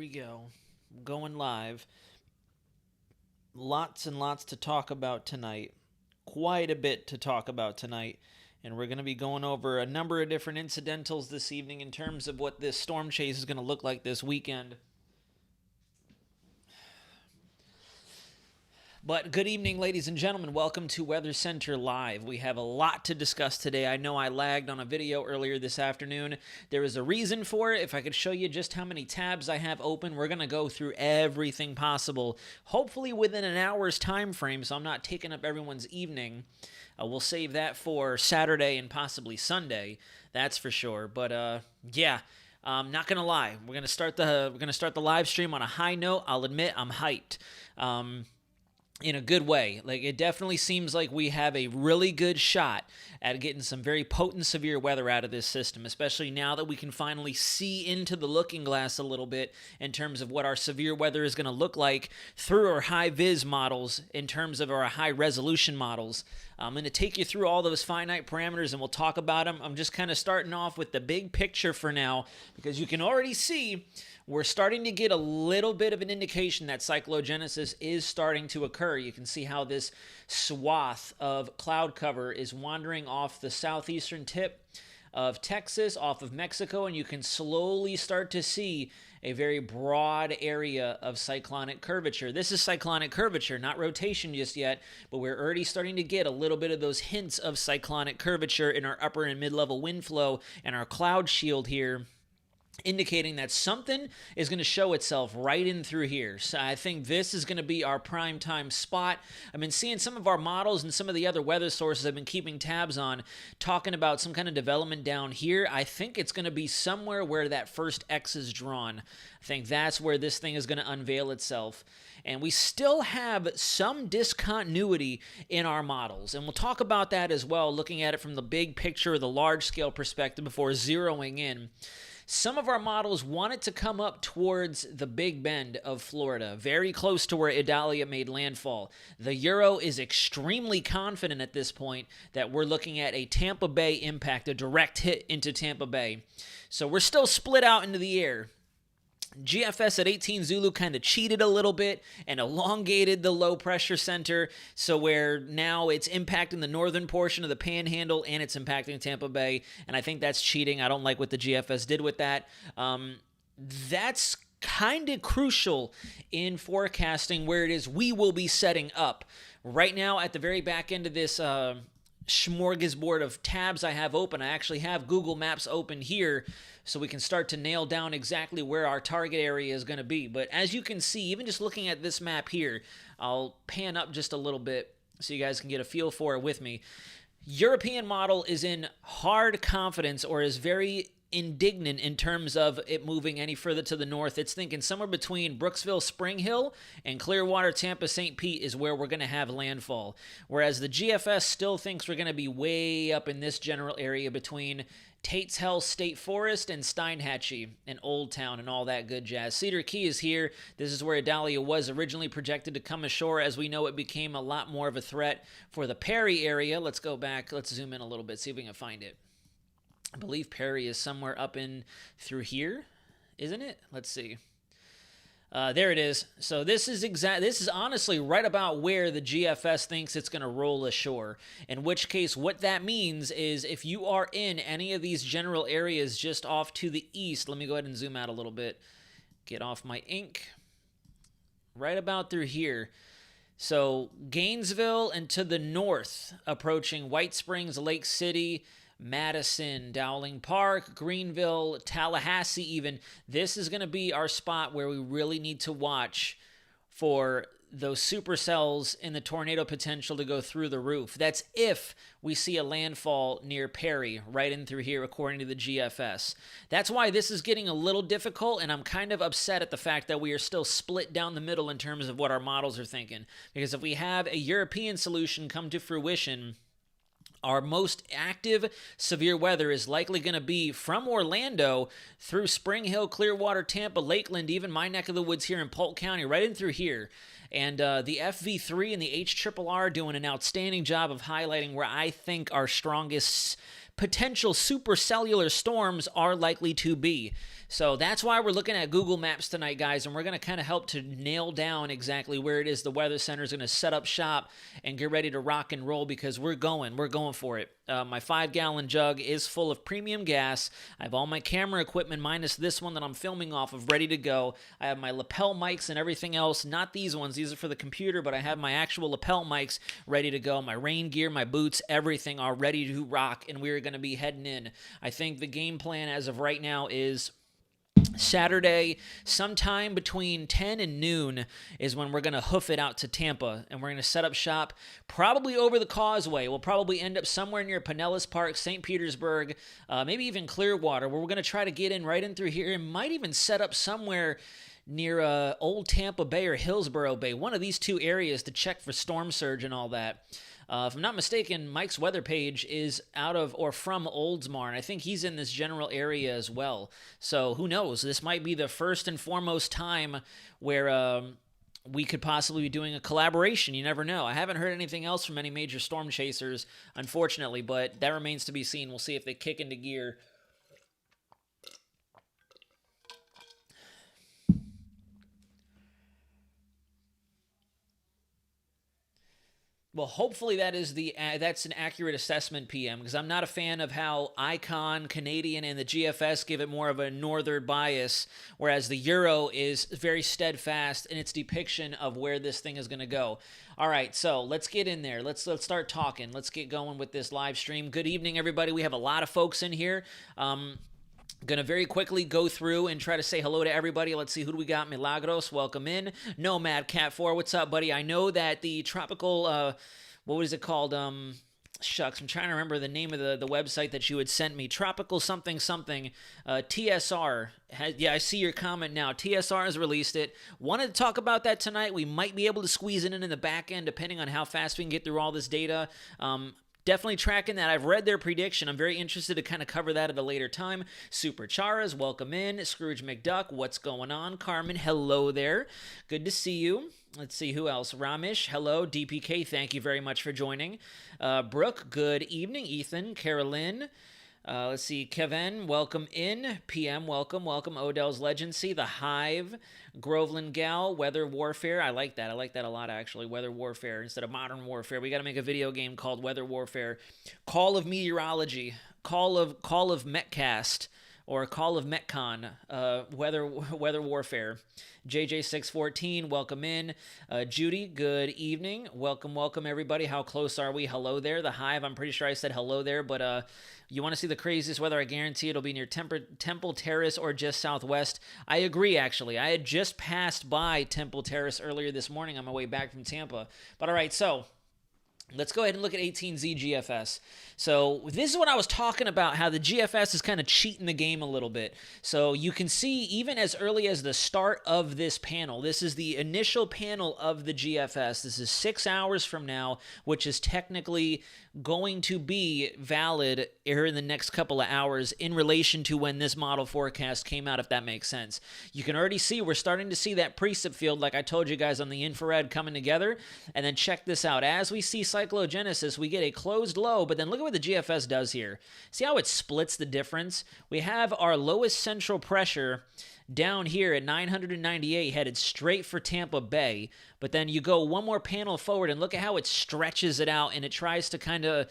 we go. Going live. Lots and lots to talk about tonight. Quite a bit to talk about tonight. And we're going to be going over a number of different incidentals this evening in terms of what this storm chase is going to look like this weekend. But good evening, ladies and gentlemen. Welcome to Weather Center Live. We have a lot to discuss today. I know I lagged on a video earlier this afternoon. There is a reason for it. If I could show you just how many tabs I have open, we're going to go through everything possible, hopefully within an hour's time frame, so I'm not taking up everyone's evening. We'll save that for Saturday and possibly Sunday. That's for sure. But yeah. Not gonna lie, we're gonna start the live stream on a high note. I'll admit I'm hyped. In a good way. Like, it definitely seems like we have a really good shot at getting some very potent severe weather out of this system, especially now that we can finally see into the looking glass a little bit in terms of what our severe weather is going to look like through our high-vis models, in terms of our high-resolution models. I'm going to take you through all those finite parameters and we'll talk about them. I'm just kind of starting off with the big picture for now, because you can already see we're starting to get a little bit of an indication that cyclogenesis is starting to occur. You can see how this swath of cloud cover is wandering off the southeastern tip of Texas, off of Mexico, and you can slowly start to see a very broad area of cyclonic curvature. This is cyclonic curvature, not rotation just yet, but we're already starting to get a little bit of those hints of cyclonic curvature in our upper and mid-level wind flow and our cloud shield here, indicating that something is going to show itself right in through here. So I think this is going to be our prime time spot. I've been seeing some of our models and some of the other weather sources I've been keeping tabs on talking about some kind of development down here. I think it's going to be somewhere where that first X is drawn. I think that's where this thing is going to unveil itself. And we still have some discontinuity in our models. And we'll talk about that as well, looking at it from the big picture, the large scale perspective before zeroing in. Some of our models want it to come up towards the Big Bend of Florida, very close to where Idalia made landfall. The Euro is extremely confident at this point that we're looking at a Tampa Bay impact, a direct hit into Tampa Bay. So we're still split out into the air. GFS at 18 Zulu kind of cheated a little bit and elongated the low pressure center, so where now it's impacting the northern portion of the panhandle and it's impacting Tampa Bay, and I think that's cheating. I don't like what the GFS did with that. That's kind of crucial in forecasting where it is we will be setting up. Right now, at the very back end of this smorgasbord of tabs I have open, I actually have Google Maps open here, so we can start to nail down exactly where our target area is going to be. But as you can see, even just looking at this map here, I'll pan up just a little bit so you guys can get a feel for it with me. European model is in hard confidence, or is very indignant in terms of it moving any further to the north. It's thinking somewhere between Brooksville, Spring Hill, and Clearwater, Tampa, St. Pete is where we're going to have landfall. Whereas the GFS still thinks we're going to be way up in this general area between Tateshell State Forest and Steinhatchee and Old Town and all that good jazz. Cedar Key is here. This is where Idalia was originally projected to come ashore. As we know, it became a lot more of a threat for the Perry area. Let's go back. Let's zoom in a little bit, see if we can find it. I believe Perry is somewhere up in through here, isn't it? Let's see. There it is. So this is honestly right about where the GFS thinks it's going to roll ashore. In which case, what that means is if you are in any of these general areas just off to the east, let me go ahead and zoom out a little bit. Get off my ink. Right about through here. So Gainesville and to the north, approaching White Springs, Lake City, Madison, Dowling Park, Greenville, Tallahassee even. This is going to be our spot where we really need to watch for those supercells in the tornado potential to go through the roof. That's if we see a landfall near Perry, right in through here, according to the GFS. That's why this is getting a little difficult, and I'm kind of upset at the fact that we are still split down the middle in terms of what our models are thinking. Because if we have a European solution come to fruition, our most active severe weather is likely going to be from Orlando through Spring Hill, Clearwater, Tampa, Lakeland, even my neck of the woods here in Polk County, right in through here. And the FV3 and the HRRR doing an outstanding job of highlighting where I think our strongest potential supercellular storms are likely to be. So that's why we're looking at Google Maps tonight, guys, and we're going to kind of help to nail down exactly where it is the Weather Center is going to set up shop and get ready to rock and roll, because we're going for it. My 5-gallon jug is full of premium gas. I have all my camera equipment minus this one that I'm filming off of ready to go. I have my lapel mics and everything else. Not these ones. These are for the computer, but I have my actual lapel mics ready to go. My rain gear, my boots, everything are ready to rock, and we're going to be heading in. I think the game plan as of right now is Saturday, sometime between 10 and noon is when we're going to hoof it out to Tampa, and we're going to set up shop probably over the causeway. We'll probably end up somewhere near Pinellas Park, St. Petersburg, maybe even Clearwater, where we're going to try to get in right in through here, and might even set up somewhere near Old Tampa Bay or Hillsborough Bay, one of these two areas, to check for storm surge and all that. If I'm not mistaken, Mike's weather page is out of or from Oldsmar, and I think he's in this general area as well. So who knows? This might be the first and foremost time where we could possibly be doing a collaboration. You never know. I haven't heard anything else from any major storm chasers, unfortunately, but that remains to be seen. We'll see if they kick into gear. Well, hopefully that's an accurate assessment, PM, because I'm not a fan of how Icon, Canadian, and the GFS give it more of a northern bias, whereas the Euro is very steadfast in its depiction of where this thing is going to go. All right, so let's get in there. Let's start talking. Let's get going with this live stream. Good evening, everybody. We have a lot of folks in here. Going to very quickly go through and try to say hello to everybody. Let's see, who do we got? Milagros, welcome in. Nomad Cat 4, what's up, buddy? I know that the tropical, what was it called? Shucks, I'm trying to remember the name of the website that you had sent me. Tropical something, TSR. Yeah, I see your comment now. TSR has released it. Wanted to talk about that tonight. We might be able to squeeze it in the back end, depending on how fast we can get through all this data. Definitely tracking that. I've read their prediction. I'm very interested to kind of cover that at a later time. Super Charas, welcome in. Scrooge McDuck, what's going on? Carmen, hello there. Good to see you. Let's see who else. Ramesh, hello. DPK, thank you very much for joining. Brooke, good evening. Ethan, Carolyn. Let's see, Kevin, welcome in. PM, welcome. Odell's Legacy, The Hive, Groveland Gal, Weather Warfare. I like that. I like that a lot, actually. Weather Warfare instead of Modern Warfare. We got to make a video game called Weather Warfare. Call of Meteorology, Call of Metcast, or Call of Metcon, Weather Warfare. JJ614, welcome in. Judy, good evening. Welcome, everybody. How close are we? Hello there. The Hive, I'm pretty sure I said hello there, but you want to see the craziest weather? I guarantee it'll be near Temple Terrace or just southwest. I agree, actually. I had just passed by Temple Terrace earlier this morning on my way back from Tampa. But all right, so let's go ahead and look at 18Z GFS. So this is what I was talking about, how the GFS is kind of cheating the game a little bit. So you can see even as early as the start of this panel, this is the initial panel of the GFS. This is 6 hours from now, which is technically going to be valid here in the next couple of hours in relation to when this model forecast came out, if that makes sense. You can already see we're starting to see that precip field, like I told you guys, on the infrared coming together. And then check this out. As we see cyclogenesis, we get a closed low, but then look at what the GFS does here. See how it splits the difference? We have our lowest central pressure down here at 998 headed straight for Tampa Bay, but then you go one more panel forward and look at how it stretches it out, and it tries to kind of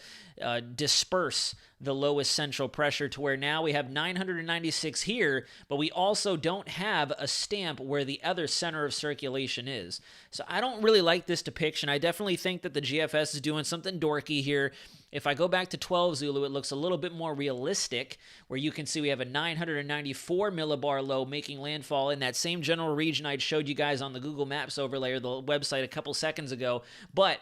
disperse the lowest central pressure to where now we have 996 here, but we also don't have a stamp where the other center of circulation is. So I don't really like this depiction. I definitely think that the GFS is doing something dorky here. If I go back to 12 Zulu, it looks a little bit more realistic, where you can see we have a 994 millibar low making landfall in that same general region I showed you guys on the Google Maps overlay or the website a couple seconds ago. But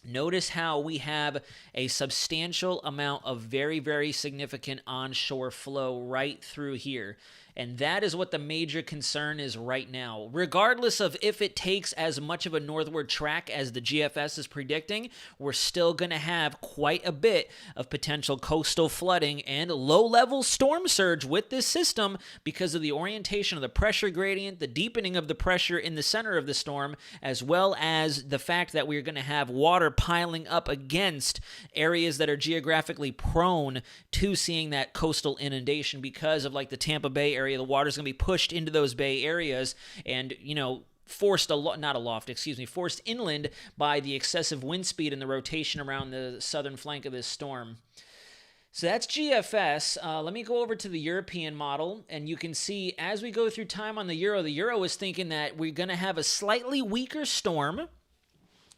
notice how we have a substantial amount of very, very significant onshore flow right through here. And that is what the major concern is right now. Regardless of if it takes as much of a northward track as the GFS is predicting, we're still going to have quite a bit of potential coastal flooding and low-level storm surge with this system because of the orientation of the pressure gradient, the deepening of the pressure in the center of the storm, as well as the fact that we're going to have water water piling up against areas that are geographically prone to seeing that coastal inundation because of like the Tampa Bay area. The water's going to be pushed into those bay areas and, forced inland by the excessive wind speed and the rotation around the southern flank of this storm. So that's GFS. Let me go over to the European model, and you can see as we go through time on the Euro is thinking that we're going to have a slightly weaker storm.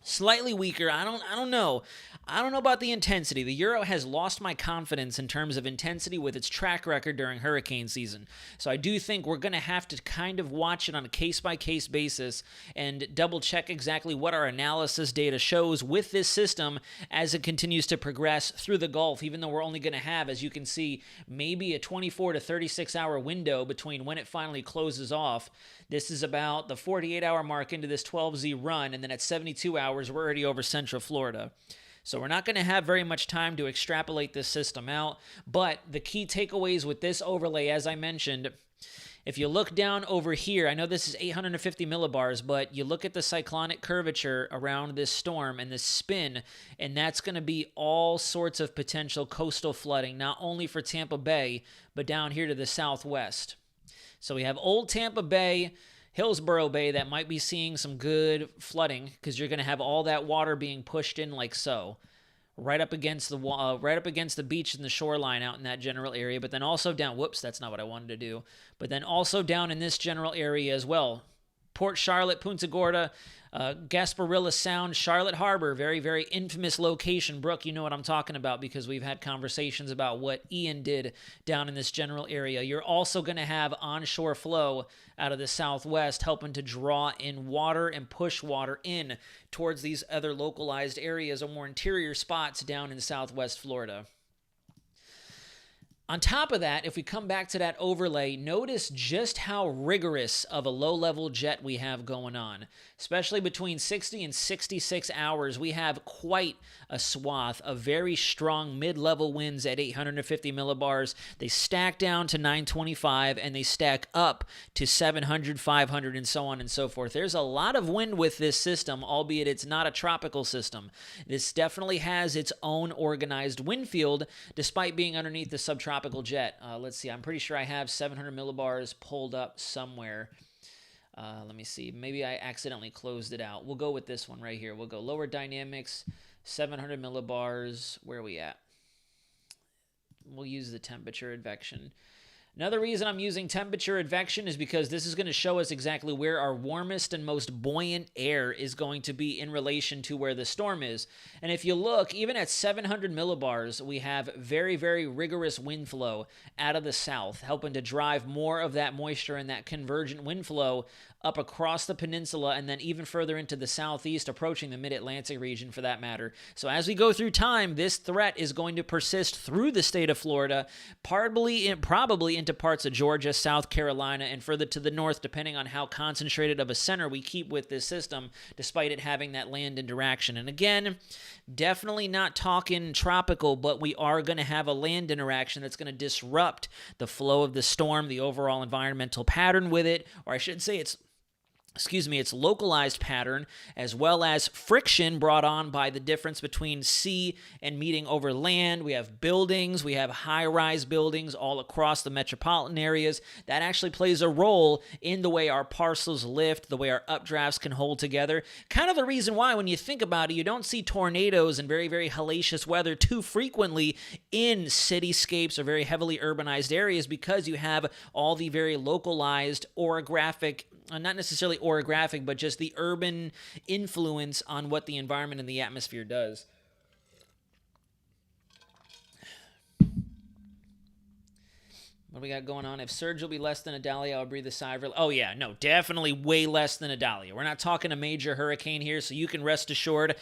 Slightly weaker. I don't know. I don't know about the intensity. The Euro has lost my confidence in terms of intensity with its track record during hurricane season. So I do think we're going to have to kind of watch it on a case-by-case basis and double-check exactly what our analysis data shows with this system as it continues to progress through the Gulf, even though we're only going to have, as you can see, maybe a 24 to 36-hour window between when it finally closes off. This is about the 48-hour mark into this 12Z run, and then at 72 hours, we're already over Central Florida. So we're not going to have very much time to extrapolate this system out, but the key takeaways with this overlay, as I mentioned, if you look down over here, I know this is 850 millibars, but you look at the cyclonic curvature around this storm and this spin, and that's going to be all sorts of potential coastal flooding, not only for Tampa Bay, but down here to the southwest. So we have Old Tampa Bay, Hillsborough Bay that might be seeing some good flooding because you're going to have all that water being pushed in like so, right up against the beach and the shoreline out in that general area. But then also down, whoops, that's not what I wanted to do. But then also down in this general area as well. Port Charlotte, Punta Gorda, Gasparilla Sound, Charlotte Harbor, very, very infamous location. Brooke, you know what I'm talking about because we've had conversations about what Ian did down in this general area. You're also going to have onshore flow out of the southwest helping to draw in water and push water in towards these other localized areas or more interior spots down in southwest Florida. On top of that, if we come back to that overlay, notice just how rigorous of a low-level jet we have going on. Especially between 60 and 66 hours, we have quite a swath of very strong mid-level winds at 850 millibars. They stack down to 925, and they stack up to 700, 500, and so on and so forth. There's a lot of wind with this system, albeit it's not a tropical system. This definitely has its own organized wind field, despite being underneath the subtropical jet. Let's see. I'm pretty sure I have 700 millibars pulled up somewhere. Let me see. Maybe I accidentally closed it out. We'll go with this one right here. We'll go lower dynamics, 700 millibars. Where are we at? We'll use the temperature advection. Another reason I'm using temperature advection is because this is going to show us exactly where our warmest and most buoyant air is going to be in relation to where the storm is. And if you look, even at 700 millibars, we have very, very rigorous wind flow out of the south, helping to drive more of that moisture and that convergent wind flow up across the peninsula and then even further into the southeast, approaching the mid-Atlantic region for that matter. So as we go through time, this threat is going to persist through the state of Florida, probably into parts of Georgia, South Carolina, and further to the north, depending on how concentrated of a center we keep with this system, despite it having that land interaction. And again, definitely not talking tropical, but we are going to have a land interaction that's going to disrupt the flow of the storm, the overall environmental pattern with it, or I should say its localized pattern, as well as friction brought on by the difference between sea and meeting over land. We have buildings, we have high-rise buildings all across the metropolitan areas. That actually plays a role in the way our parcels lift, the way our updrafts can hold together. Kind of the reason why, when you think about it, you don't see tornadoes and very, very hellacious weather too frequently in cityscapes or very heavily urbanized areas, because you have all the very localized orographic, not necessarily orographic, but just the urban influence on what the environment and the atmosphere does. What do we got going on? If surge will be less than Idalia, I'll breathe a sigh of relief. Oh, yeah, no, definitely way less than Idalia. We're not talking a major hurricane here, so you can rest assured.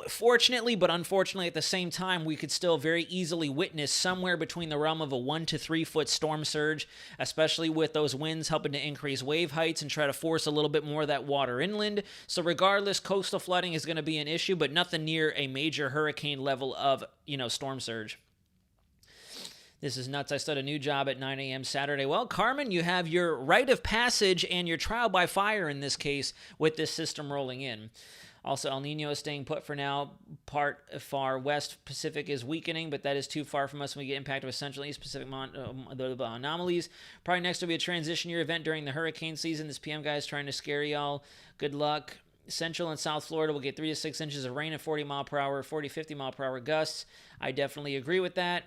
Fortunately, but unfortunately at the same time, we could still very easily witness somewhere between the realm of a 1 to 3 foot storm surge, especially with those winds helping to increase wave heights and try to force a little bit more of that water inland. So regardless, coastal flooding is going to be an issue, but nothing near a major hurricane level of, storm surge. This is nuts. I started a new job at 9 a.m. Saturday. Well, Carmen, you have your rite of passage and your trial by fire in this case with this system rolling in. Also, El Nino is staying put for now. Part far west Pacific is weakening, but that is too far from us when we get impacted with Central and East Pacific the anomalies. Probably next will be a transition year event during the hurricane season. This PM guy is trying to scare y'all. Good luck. Central and South Florida will get 3 to 6 inches of rain at 40 mile per hour, 40, 50 mile per hour gusts. I definitely agree with that.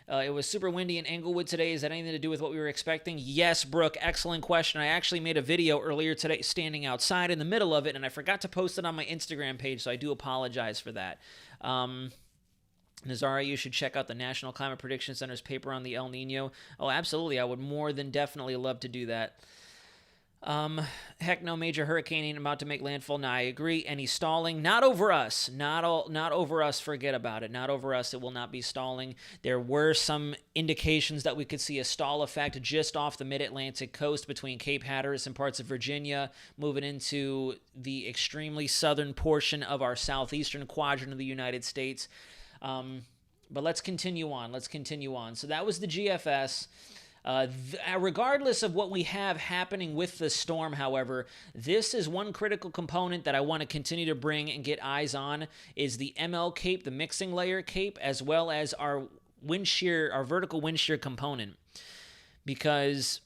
It was super windy in Englewood today. Is that anything to do with what we were expecting? Yes, Brooke. Excellent question. I actually made a video earlier today standing outside in the middle of it, and I forgot to post it on my Instagram page, so I do apologize for that. Nazara, you should check out the National Climate Prediction Center's paper on the El Nino. Oh, absolutely. I would more than definitely love to do that. Heck no, major hurricane ain't about to make landfall. Nah, I agree. Any stalling? Not over us. Not over us. Forget about it. Not over us. It will not be stalling. There were some indications that we could see a stall effect just off the mid-Atlantic coast between Cape Hatteras and parts of Virginia, moving into the extremely southern portion of our southeastern quadrant of the United States. But let's continue on. So that was the GFS. Regardless of what we have happening with the storm, however, this is one critical component that I want to continue to bring and get eyes on is the ML cape, the mixing layer cape, as well as our wind shear, our vertical wind shear component, because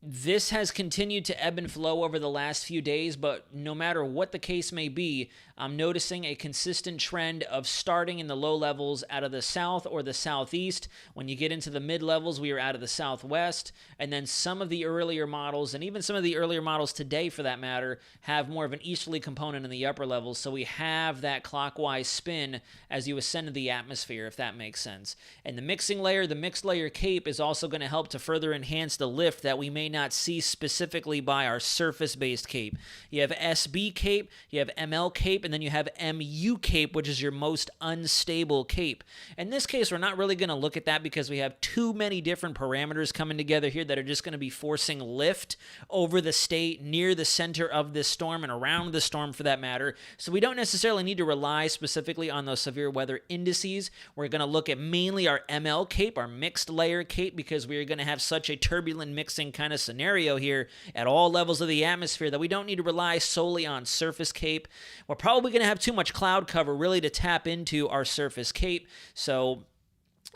this has continued to ebb and flow over the last few days, but no matter what the case may be, I'm noticing a consistent trend of starting in the low levels out of the south or the southeast. When you get into the mid levels, we are out of the southwest, and then some of the earlier models, and even some of the earlier models today for that matter, have more of an easterly component in the upper levels, so we have that clockwise spin as you ascend to the atmosphere, if that makes sense. And the mixing layer, the mixed layer cape, is also going to help to further enhance the lift that we may not see specifically by our surface-based cape. You have SB cape, you have ML cape, and then you have MU cape, which is your most unstable cape. In this case, we're not really going to look at that because we have too many different parameters coming together here that are just going to be forcing lift over the state near the center of this storm and around the storm for that matter. So we don't necessarily need to rely specifically on those severe weather indices. We're going to look at mainly our ML cape, our mixed layer cape, because we are going to have such a turbulent mixing kind of scenario here at all levels of the atmosphere that we don't need to rely solely on surface cape. We're probably going to have too much cloud cover really to tap into our surface cape. So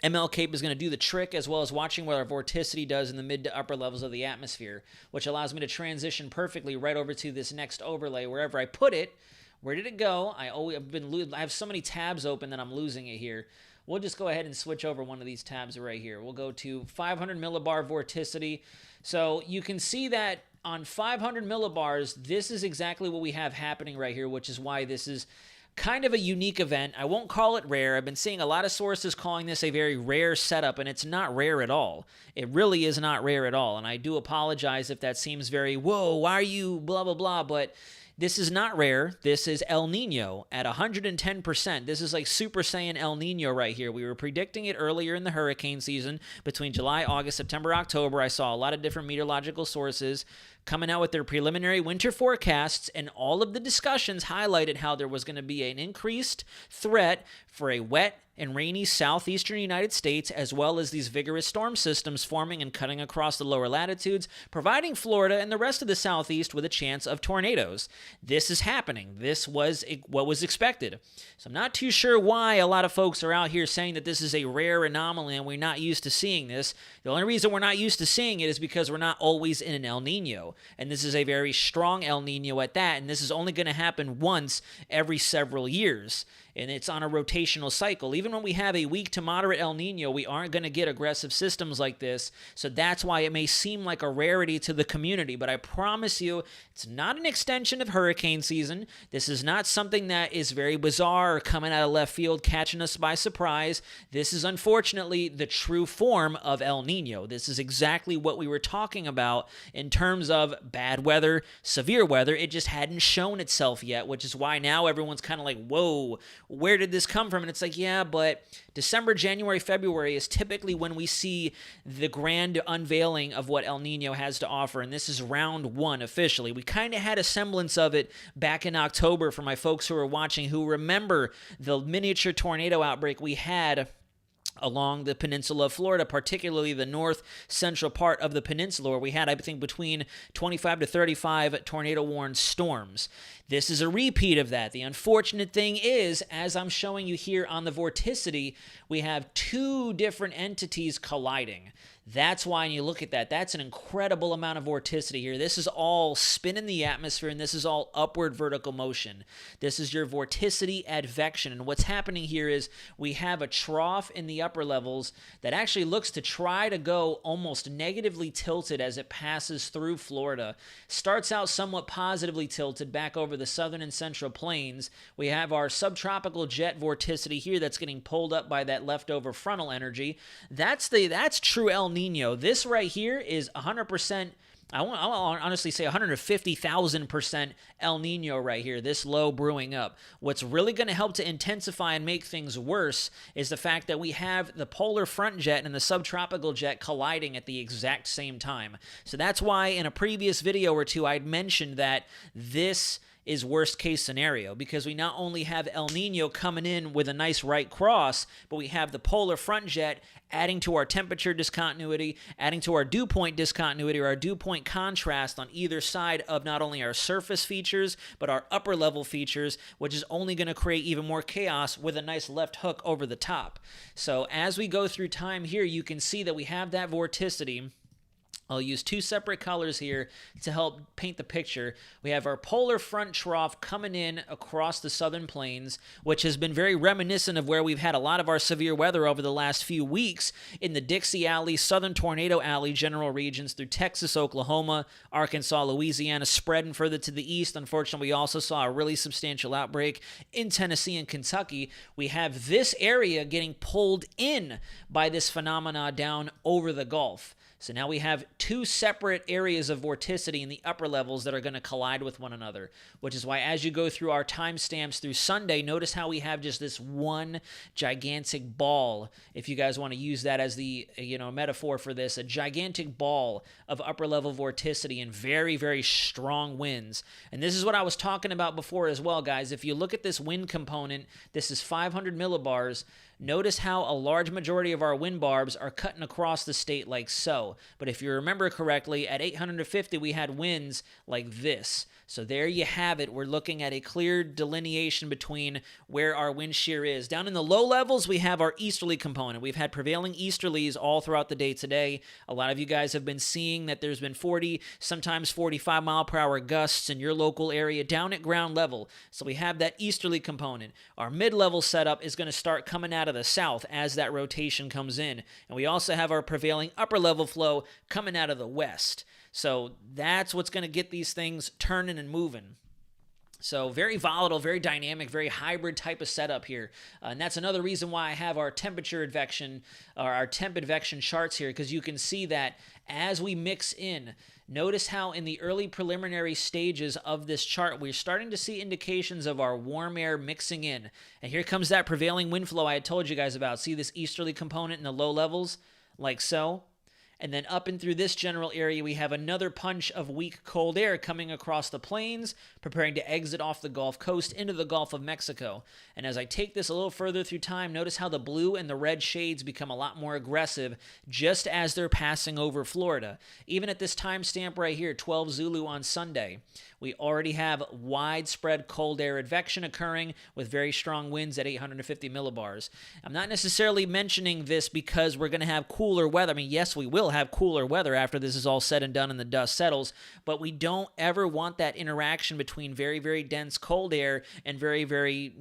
ML cape is going to do the trick, as well as watching what our vorticity does in the mid to upper levels of the atmosphere, which allows me to transition perfectly right over to this next overlay wherever I put it. Where did it go? I have so many tabs open that I'm losing it here. We'll just go ahead and switch over one of these tabs right here. We'll go to 500 millibar vorticity. So you can see that on 500 millibars, this is exactly what we have happening right here, which is why this is kind of a unique event. I won't call it rare. I've been seeing a lot of sources calling this a very rare setup, and it's not rare at all. It really is not rare at all, and I do apologize if that seems very, whoa, why are you blah, blah, blah, but this is not rare. This is El Nino at 110%. This is like Super Saiyan El Nino right here. We were predicting it earlier in the hurricane season between July, August, September, October. I saw a lot of different meteorological sources coming out with their preliminary winter forecasts, and all of the discussions highlighted how there was going to be an increased threat for a wet and rainy southeastern United States, as well as these vigorous storm systems forming and cutting across the lower latitudes, providing Florida and the rest of the southeast with a chance of tornadoes. This is happening. This was what was expected. So I'm not too sure why a lot of folks are out here saying that this is a rare anomaly and we're not used to seeing this. The only reason we're not used to seeing it is because we're not always in an El Nino. And this is a very strong El Nino at that, and this is only going to happen once every several years. And it's on a rotational cycle. Even when we have a weak to moderate El Nino, we aren't going to get aggressive systems like this. So that's why it may seem like a rarity to the community. But I promise you, it's not an extension of hurricane season. This is not something that is very bizarre or coming out of left field, catching us by surprise. This is unfortunately the true form of El Nino. This is exactly what we were talking about in terms of bad weather, severe weather. It just hadn't shown itself yet, which is why now everyone's kind of like, whoa, where did this come from? And it's like, yeah, but December, January, February is typically when we see the grand unveiling of what El Nino has to offer, and this is round one officially. We kind of had a semblance of it back in October for my folks who are watching who remember the miniature tornado outbreak we had along the peninsula of Florida, particularly the north central part of the peninsula, where we had, I think, between 25 to 35 tornado-warned storms. This is a repeat of that. The unfortunate thing is, as I'm showing you here on the Vorticity, we have two different entities colliding. That's why when you look at that, that's an incredible amount of vorticity here. This is all spin in the atmosphere, and this is all upward vertical motion. This is your vorticity advection. And what's happening here is we have a trough in the upper levels that actually looks to try to go almost negatively tilted as it passes through Florida. Starts out somewhat positively tilted back over the southern and central plains. We have our subtropical jet vorticity here that's getting pulled up by that leftover frontal energy. That's true El Niño. This right here is 100%. I want honestly say 150,000% El Niño right here, this low brewing up. What's really going to help to intensify and make things worse is the fact that we have the polar front jet and the subtropical jet colliding at the exact same time. So that's why in a previous video or two I'd mentioned that this is worst case scenario, because we not only have El Niño coming in with a nice right cross, but we have the polar front jet adding to our temperature discontinuity, adding to our dew point discontinuity, or our dew point contrast on either side of not only our surface features, but our upper level features, which is only going to create even more chaos with a nice left hook over the top. So as we go through time here, you can see that we have that vorticity. I'll use two separate colors here to help paint the picture. We have our polar front trough coming in across the southern plains, which has been very reminiscent of where we've had a lot of our severe weather over the last few weeks in the Dixie Alley, Southern Tornado Alley general regions through Texas, Oklahoma, Arkansas, Louisiana, spreading further to the east. Unfortunately, we also saw a really substantial outbreak in Tennessee and Kentucky. We have this area getting pulled in by this phenomena down over the Gulf. So now we have two separate areas of vorticity in the upper levels that are going to collide with one another, which is why as you go through our timestamps through Sunday, notice how we have just this one gigantic ball, if you guys want to use that as the metaphor for this, a gigantic ball of upper level vorticity and very, very strong winds. And this is what I was talking about before as well, guys. If you look at this wind component, this is 500 millibars. Notice how a large majority of our wind barbs are cutting across the state like so. But if you remember correctly, at 850, we had winds like this. So there you have it. We're looking at a clear delineation between where our wind shear is. Down in the low levels, we have our easterly component. We've had prevailing easterlies all throughout the day today. A lot of you guys have been seeing that there's been 40, sometimes 45 mile per hour gusts in your local area down at ground level. So we have that easterly component. Our mid-level setup is going to start coming out of the south as that rotation comes in. And we also have our prevailing upper level flow coming out of the west. So that's what's going to get these things turning and moving. So very volatile, very dynamic, very hybrid type of setup here. And that's another reason why I have our temperature advection, or our temp advection charts here, because you can see that as we mix in, notice how in the early preliminary stages of this chart, we're starting to see indications of our warm air mixing in. And here comes that prevailing wind flow I had told you guys about. See this easterly component in the low levels, like so? And then up and through this general area, we have another punch of weak cold air coming across the plains, preparing to exit off the Gulf Coast into the Gulf of Mexico. And as I take this a little further through time, notice how the blue and the red shades become a lot more aggressive just as they're passing over Florida. Even at this timestamp right here, 12 Zulu on Sunday, we already have widespread cold air advection occurring with very strong winds at 850 millibars. I'm not necessarily mentioning this because we're going to have cooler weather. I mean, yes, we will have cooler weather after this is all said and done and the dust settles, but we don't ever want that interaction between very, very dense cold air and very, very,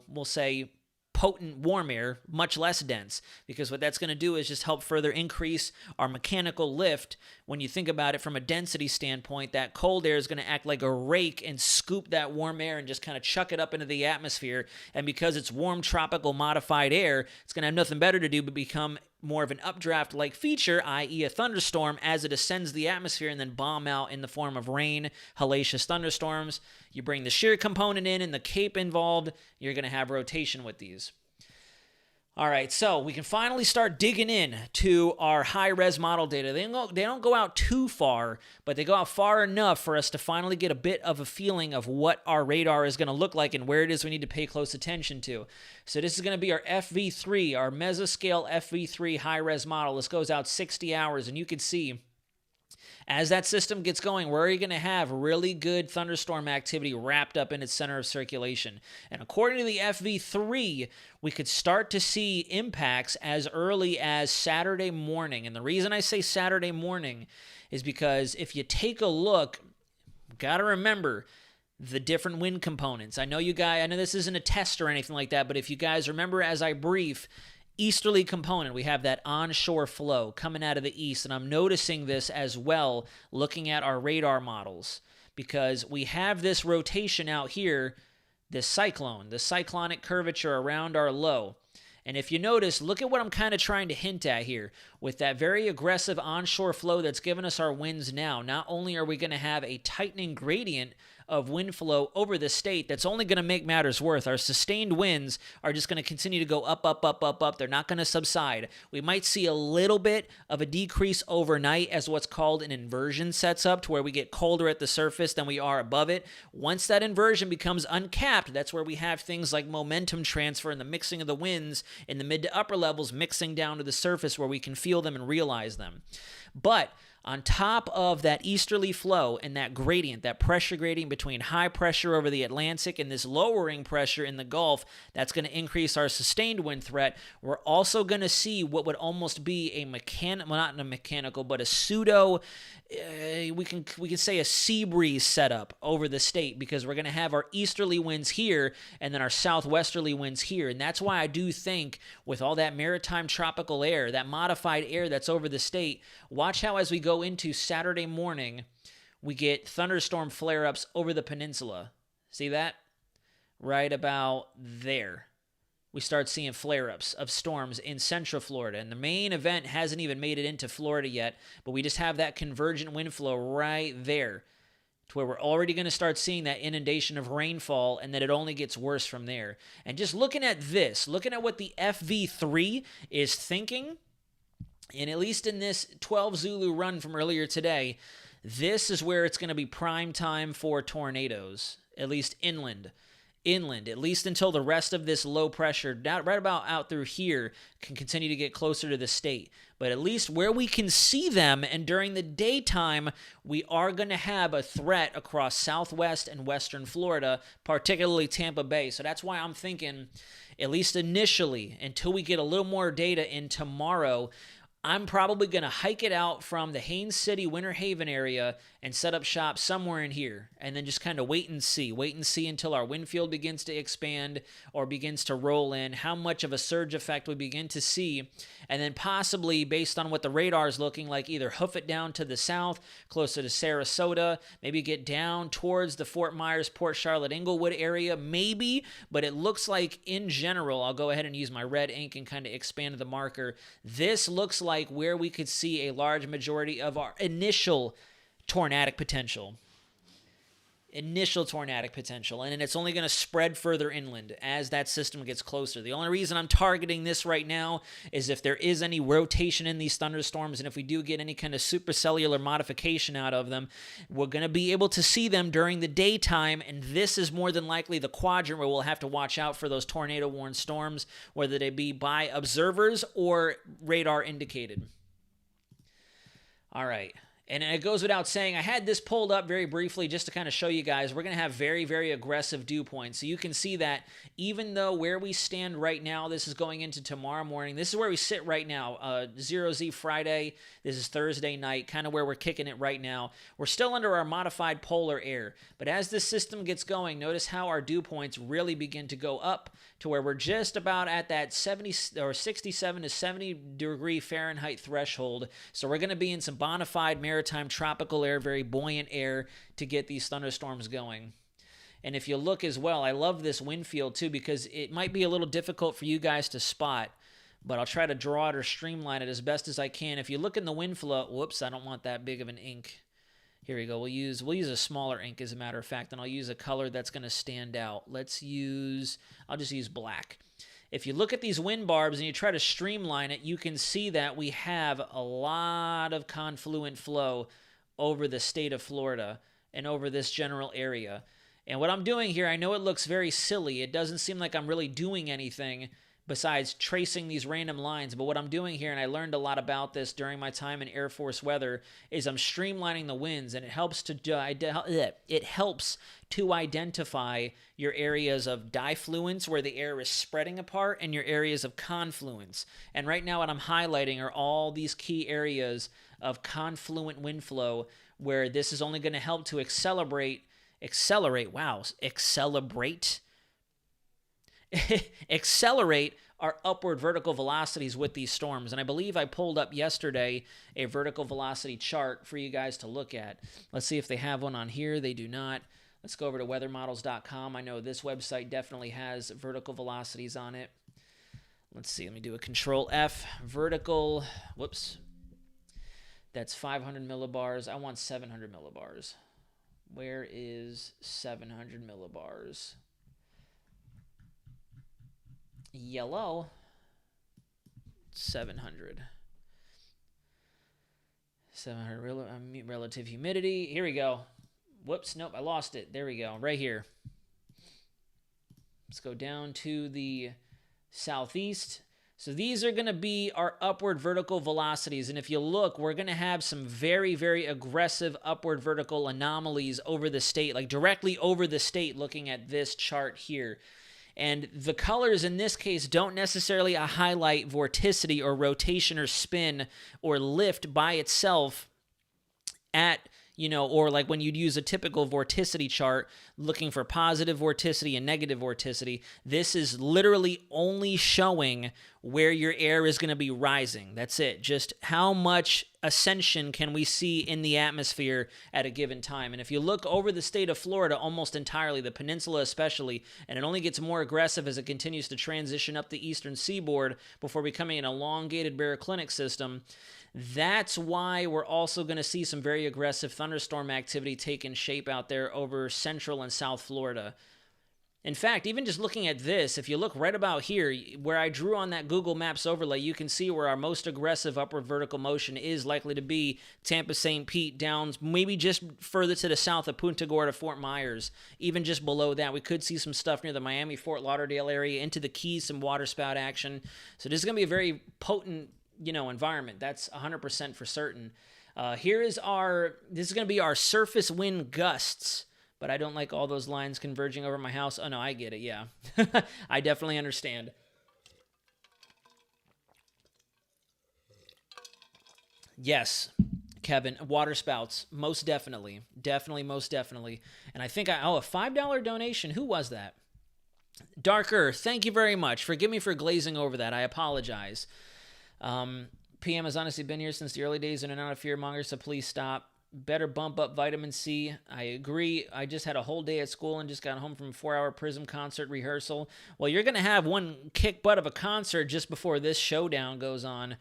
we'll say, potent warm air, much less dense, because what that's going to do is just help further increase our mechanical lift. When you think about it from a density standpoint, that cold air is going to act like a rake and scoop that warm air and just kind of chuck it up into the atmosphere. And because it's warm tropical modified air, it's going to have nothing better to do but become more of an updraft-like feature, i.e. a thunderstorm, as it ascends the atmosphere and then bomb out in the form of rain, hellacious thunderstorms. You bring the shear component in and the cape involved, you're going to have rotation with these. All right, so we can finally start digging in to our high-res model data. They don't go out too far, but they go out far enough for us to finally get a bit of a feeling of what our radar is going to look like and where it is we need to pay close attention to. So this is going to be our FV3, our mesoscale FV3 high-res model. This goes out 60 hours, and you can see as that system gets going, we're already going to have really good thunderstorm activity wrapped up in its center of circulation. And according to the FV3, we could start to see impacts as early as Saturday morning. And the reason I say Saturday morning is because if you take a look, got to remember the different wind components. I know this isn't a test or anything like that, but if you guys remember as I brief, easterly component, we have that onshore flow coming out of the east, and I'm noticing this as well looking at our radar models because we have this rotation out here, this cyclone, the cyclonic curvature around our low. And if you notice, look at what I'm kind of trying to hint at here. With that very aggressive onshore flow that's given us our winds now, not only are we going to have a tightening gradient of wind flow over the state that's only going to make matters worse. Our sustained winds are just going to continue to go up, up, up, up, up. They're not going to subside. We might see a little bit of a decrease overnight as what's called an inversion sets up to where we get colder at the surface than we are above it. Once that inversion becomes uncapped, that's where we have things like momentum transfer and the mixing of the winds in the mid to upper levels mixing down to the surface where we can feel them and realize them. But on top of that easterly flow and that gradient, that pressure gradient between high pressure over the Atlantic and this lowering pressure in the Gulf, that's going to increase our sustained wind threat. We're also going to see what would almost be a not a mechanical, but a pseudo, we can say a sea breeze setup over the state because we're going to have our easterly winds here and then our southwesterly winds here. And that's why I do think with all that maritime tropical air, that modified air that's over the state, watch how as we go into Saturday morning, we get thunderstorm flare-ups over the peninsula. See that? Right about there. We start seeing flare-ups of storms in central Florida. And the main event hasn't even made it into Florida yet, but we just have that convergent wind flow right there to where we're already going to start seeing that inundation of rainfall and that it only gets worse from there. And just looking at this, looking at what the FV3 is thinking, and at least in this 12 Zulu run from earlier today, this is where it's going to be prime time for tornadoes, at least inland, at least until the rest of this low pressure, right about out through here, can continue to get closer to the state. But at least where we can see them, and during the daytime, we are going to have a threat across southwest and western Florida, particularly Tampa Bay. So that's why I'm thinking, at least initially, until we get a little more data in tomorrow, I'm probably going to hike it out from the Haines City, Winter Haven area and set up shop somewhere in here and then just kind of wait and see until our wind field begins to expand or begins to roll in, how much of a surge effect we begin to see, and then possibly based on what the radar is looking like, either hoof it down to the south, closer to Sarasota, maybe get down towards the Fort Myers, Port Charlotte, Inglewood area, maybe, but it looks like in general, I'll go ahead and use my red ink and kind of expand the marker. This looks like where we could see a large majority of our initial tornadic potential. And then it's only going to spread further inland as that system gets closer. The only reason I'm targeting this right now is if there is any rotation in these thunderstorms, and if we do get any kind of supercellular modification out of them, we're going to be able to see them during the daytime, and this is more than likely the quadrant where we'll have to watch out for those tornado-warned storms, whether they be by observers or radar indicated. All right. And it goes without saying, I had this pulled up very briefly just to kind of show you guys, we're going to have very, very aggressive dew points. So you can see that even though where we stand right now, this is going into tomorrow morning. This is where we sit right now, 0Z Friday. This is Thursday night, kind of where we're kicking it right now. We're still under our modified polar air. But as this system gets going, notice how our dew points really begin to go up to where we're just about at that 70 or 67 to 70 degree Fahrenheit threshold. So we're going to be in some bona fide maritime tropical air, very buoyant air to get these thunderstorms going. And if you look as well, I love this wind field too because it might be a little difficult for you guys to spot, but I'll try to draw it or streamline it as best as I can. If you look in the wind flow, whoops, I don't want that big of an ink. Here we go. We'll use a smaller ink as a matter of fact, and I'll use a color that's going to stand out. I'll just use black. if you look at these wind barbs and you try to streamline it, you can see that we have a lot of confluent flow over the state of Florida and over this general area. And what I'm doing here, I know it looks very silly. It doesn't seem like I'm really doing anything besides tracing these random lines. But what I'm doing here, and I learned a lot about this during my time in Air Force weather, is I'm streamlining the winds, and it helps to identify your areas of diffluence, where the air is spreading apart, and your areas of confluence. And right now what I'm highlighting are all these key areas of confluent wind flow, where this is only going to help to accelerate our upward vertical velocities with these storms. And I believe I pulled up yesterday a vertical velocity chart for you guys to look at. Let's see if they have one on here. They do not. Let's go over to weathermodels.com. I know this website definitely has vertical velocities on it. Let's see. Let me do a Control F. Vertical. Whoops. That's 500 millibars. I want 700 millibars. Where is 700 millibars? Yellow. 700 relative humidity. Here we go. Whoops, nope, I lost it. There we go, right here. Let's go down to the southeast. So these are going to be our upward vertical velocities. And if you look, we're going to have some very, very aggressive upward vertical anomalies over the state, like directly over the state, looking at this chart here. And the colors in this case don't necessarily highlight vorticity or rotation or spin or lift by itself at, or like when you'd use a typical vorticity chart looking for positive vorticity and negative vorticity. This is literally only showing where your air is going to be rising. That's it. Just how much ascension can we see in the atmosphere at a given time. And if you look over the state of Florida almost entirely, the peninsula especially, and it only gets more aggressive as it continues to transition up the eastern seaboard before becoming an elongated baroclinic system, that's why we're also going to see some very aggressive thunderstorm activity taking shape out there over central and south Florida. In fact, even just looking at this, if you look right about here, where I drew on that Google Maps overlay, you can see where our most aggressive upward vertical motion is likely to be Tampa, St. Pete, down maybe just further to the south of Punta Gorda, Fort Myers. Even just below that, we could see some stuff near the Miami, Fort Lauderdale area, into the Keys, some waterspout action. So this is going to be a very potent, environment. That's 100% for certain. This is going to be our surface wind gusts. But I don't like all those lines converging over my house. Oh, no, I get it, yeah. I definitely understand. Yes, Kevin, water spouts, most definitely. Definitely, most definitely. And I think a $5 donation. Who was that? Darker, thank you very much. Forgive me for glazing over that. I apologize. PM has honestly been here since the early days and are not a fearmonger, so please stop. Better bump up vitamin C. I agree. I just had a whole day at school and just got home from a 4-hour Prism concert rehearsal. Well, you're going to have one kick butt of a concert just before this showdown goes on.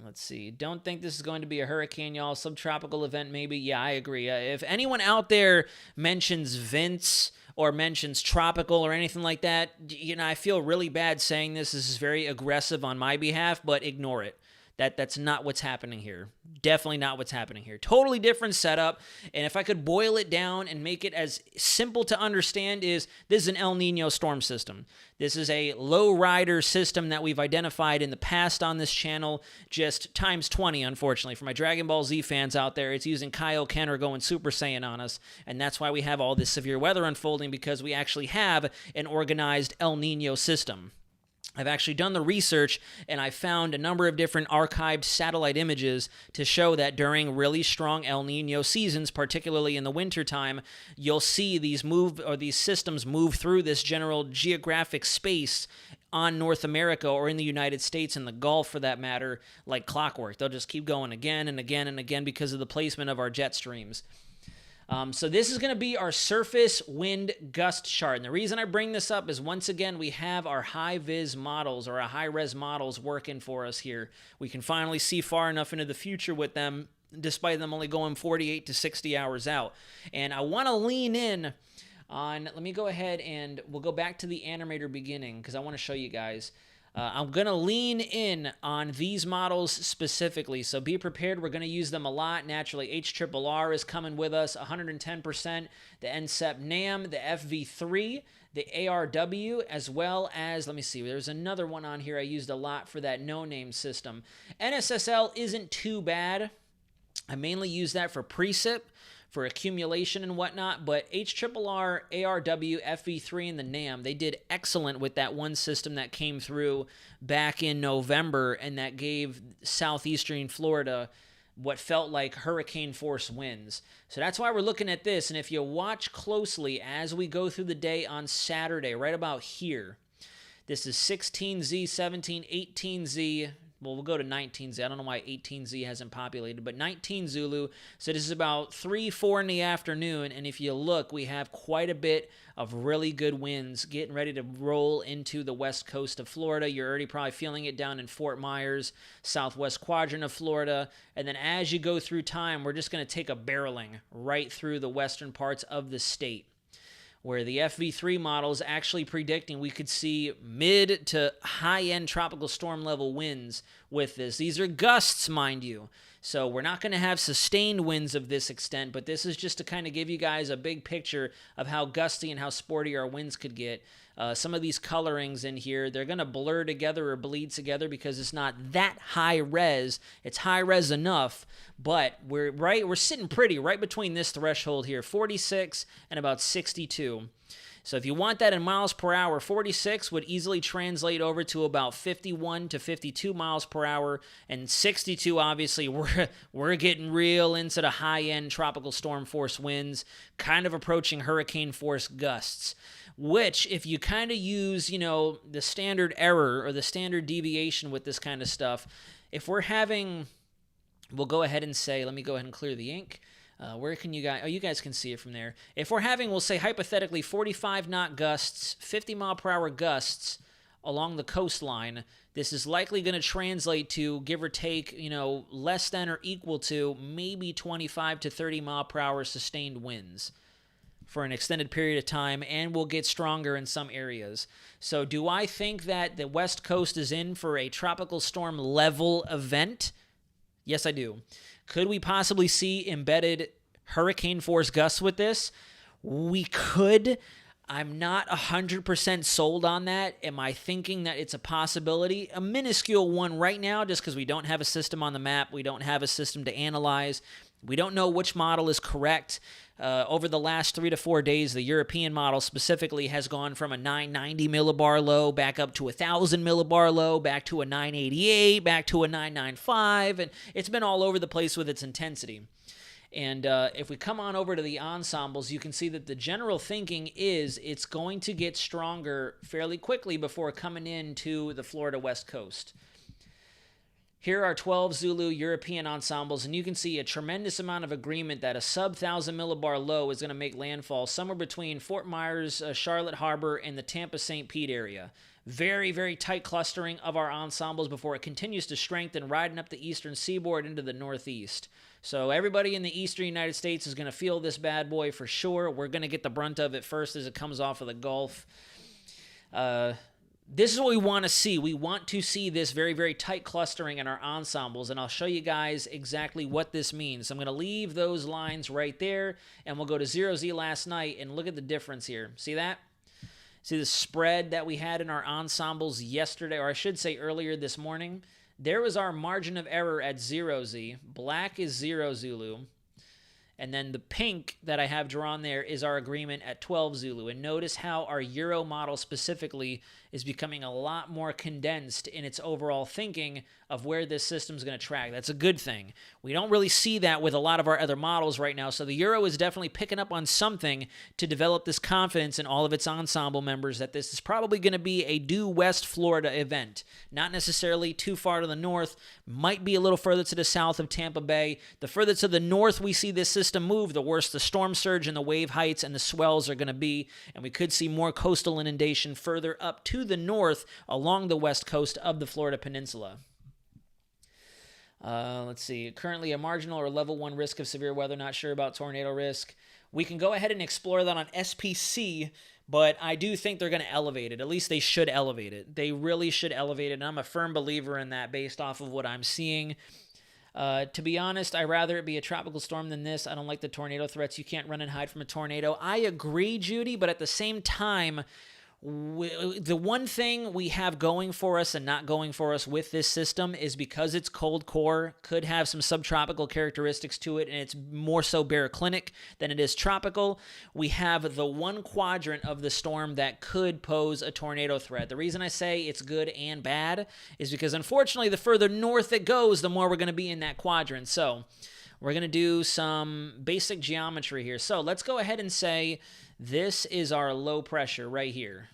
Let's see. Don't think this is going to be a hurricane, y'all. Subtropical event, maybe. Yeah, I agree. If anyone out there mentions Vince or mentions tropical or anything like that, I feel really bad saying this. This is very aggressive on my behalf, but ignore it. That's not what's happening here. Definitely not what's happening here. Totally different setup. And if I could boil it down and make it as simple to understand, this is an El Niño storm system. This is a low rider system that we've identified in the past on this channel, just times 20, unfortunately. For my Dragon Ball Z fans out there, it's using Kaioken going Super Saiyan on us. And that's why we have all this severe weather unfolding, because we actually have an organized El Niño system. I've actually done the research, and I found a number of different archived satellite images to show that during really strong El Niño seasons, particularly in the wintertime, you'll see these systems move through this general geographic space on North America or in the United States and the Gulf, for that matter, like clockwork. They'll just keep going again and again and again because of the placement of our jet streams. So this is going to be our surface wind gust chart. And the reason I bring this up is, once again, we have our high-vis models or our high-res models working for us here. We can finally see far enough into the future with them, despite them only going 48 to 60 hours out. And I want to lean in Let me go ahead and we'll go back to the animator beginning because I want to show you guys. I'm going to lean in on these models specifically, so be prepared. We're going to use them a lot. Naturally, HRRR is coming with us, 110%, the NSEP NAM, the FV3, the ARW, as well as, let me see, there's another one on here I used a lot for that no-name system. NSSL isn't too bad. I mainly use that for precip, for accumulation and whatnot, but HRRR, ARW, FV3, and the NAM, they did excellent with that one system that came through back in November and that gave southeastern Florida what felt like hurricane force winds. So that's why we're looking at this, and if you watch closely as we go through the day on Saturday, right about here, this is 16Z, 17, 18Z, well, we'll go to 19Z. I don't know why 18Z hasn't populated, but 19 Zulu. So this is about 3, 4 in the afternoon, and if you look, we have quite a bit of really good winds getting ready to roll into the west coast of Florida. You're already probably feeling it down in Fort Myers, southwest quadrant of Florida, and then as you go through time, we're just going to take a barreling right through the western parts of the state, where the FV3 model is actually predicting we could see mid to high-end tropical storm level winds with this. These are gusts, mind you. So we're not going to have sustained winds of this extent, but this is just to kind of give you guys a big picture of how gusty and how sporty our winds could get. Some of these colorings in here, they're going to blur together or bleed together because it's not that high res. It's high res enough, but we're sitting pretty right between this threshold here, 46 and about 62. So if you want that in miles per hour, 46 would easily translate over to about 51 to 52 miles per hour, and 62, obviously, we're getting real into the high-end tropical storm force winds, kind of approaching hurricane force gusts, which if you kind of use, the standard error or the standard deviation with this kind of stuff, if we're having, we'll go ahead and say, let me go ahead and clear the ink. Where can you guys, you guys can see it from there. If we're having, we'll say hypothetically 45 knot gusts, 50 mile per hour gusts along the coastline, this is likely going to translate to, give or take, less than or equal to maybe 25 to 30 mile per hour sustained winds for an extended period of time, and will get stronger in some areas. So do I think that the West Coast is in for a tropical storm level event? Yes, I do. Could we possibly see embedded hurricane force gusts with this? We could. I'm not 100% sold on that. Am I thinking that it's a possibility? A minuscule one right now, just because we don't have a system on the map. We don't have a system to analyze. We don't know which model is correct. Over the last 3 to 4 days, the European model specifically has gone from a 990 millibar low back up to 1,000 millibar low, back to a 988, back to a 995, and it's been all over the place with its intensity. And if we come on over to the ensembles, you can see that the general thinking is it's going to get stronger fairly quickly before coming into the Florida West Coast. Here are 12 Zulu European ensembles, and you can see a tremendous amount of agreement that a sub-1,000 millibar low is going to make landfall somewhere between Fort Myers, Charlotte Harbor, and the Tampa-St. Pete area. Very, very tight clustering of our ensembles before it continues to strengthen, riding up the eastern seaboard into the northeast. So everybody in the eastern United States is going to feel this bad boy for sure. We're going to get the brunt of it first as it comes off of the Gulf. This is what we want to see. We want to see this very, very tight clustering in our ensembles, and I'll show you guys exactly what this means. So I'm going to leave those lines right there, and we'll go to 0Z last night and look at the difference here. See that? See the spread that we had in our ensembles yesterday, or I should say earlier this morning? There was our margin of error at 0Z. Black is 0 Zulu. And then the pink that I have drawn there is our agreement at 12 Zulu. And notice how our Euro model specifically is becoming a lot more condensed in its overall thinking of where this system is going to track. That's a good thing. We don't really see that with a lot of our other models right now. So the Euro is definitely picking up on something to develop this confidence in all of its ensemble members that this is probably going to be a due West Florida event. Not necessarily too far to the north, might be a little further to the south of Tampa Bay. The further to the north we see this system move, the worse the storm surge and the wave heights and the swells are going to be, and we could see more coastal inundation further up to the north along the west coast of the Florida Peninsula. Let's see. Currently a marginal or level 1 risk of severe weather. Not sure about tornado risk. We can go ahead and explore that on SPC, but I do think they're going to elevate it. At least they should elevate it. They really should elevate it, and I'm a firm believer in that based off of what I'm seeing. To be honest, I'd rather it be a tropical storm than this. I don't like the tornado threats. You can't run and hide from a tornado. I agree, Judy, but at the same time, the one thing we have going for us and not going for us with this system is because it's cold core, could have some subtropical characteristics to it, and it's more so baroclinic than it is tropical. We have the one quadrant of the storm that could pose a tornado threat. The reason I say it's good and bad is because, unfortunately, the further north it goes, the more we're going to be in that quadrant. So we're going to do some basic geometry here. So let's go ahead and say this is our low pressure right here.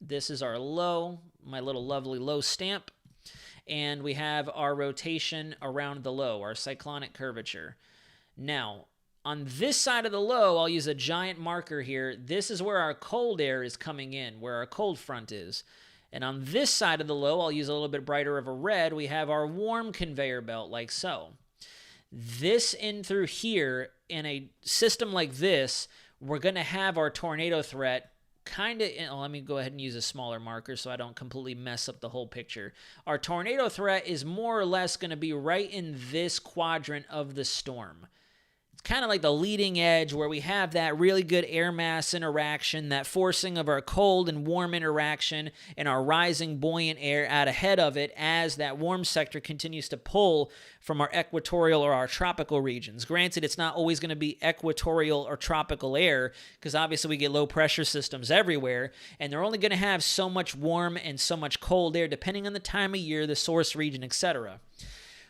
This is our low, my little lovely low stamp. And we have our rotation around the low, our cyclonic curvature. Now, on this side of the low, I'll use a giant marker here. This is where our cold air is coming in, where our cold front is. And on this side of the low, I'll use a little bit brighter of a red, we have our warm conveyor belt like so. This in through here, in a system like this, we're going to have our tornado threat kind of, let me go ahead and use a smaller marker so I don't completely mess up the whole picture. Our tornado threat is more or less going to be right in this quadrant of the storm. It's kind of like the leading edge where we have that really good air mass interaction, that forcing of our cold and warm interaction, and our rising buoyant air out ahead of it as that warm sector continues to pull from our equatorial or our tropical regions. Granted, it's not always going to be equatorial or tropical air because obviously we get low pressure systems everywhere, and they're only going to have so much warm and so much cold air depending on the time of year, the source region, etc.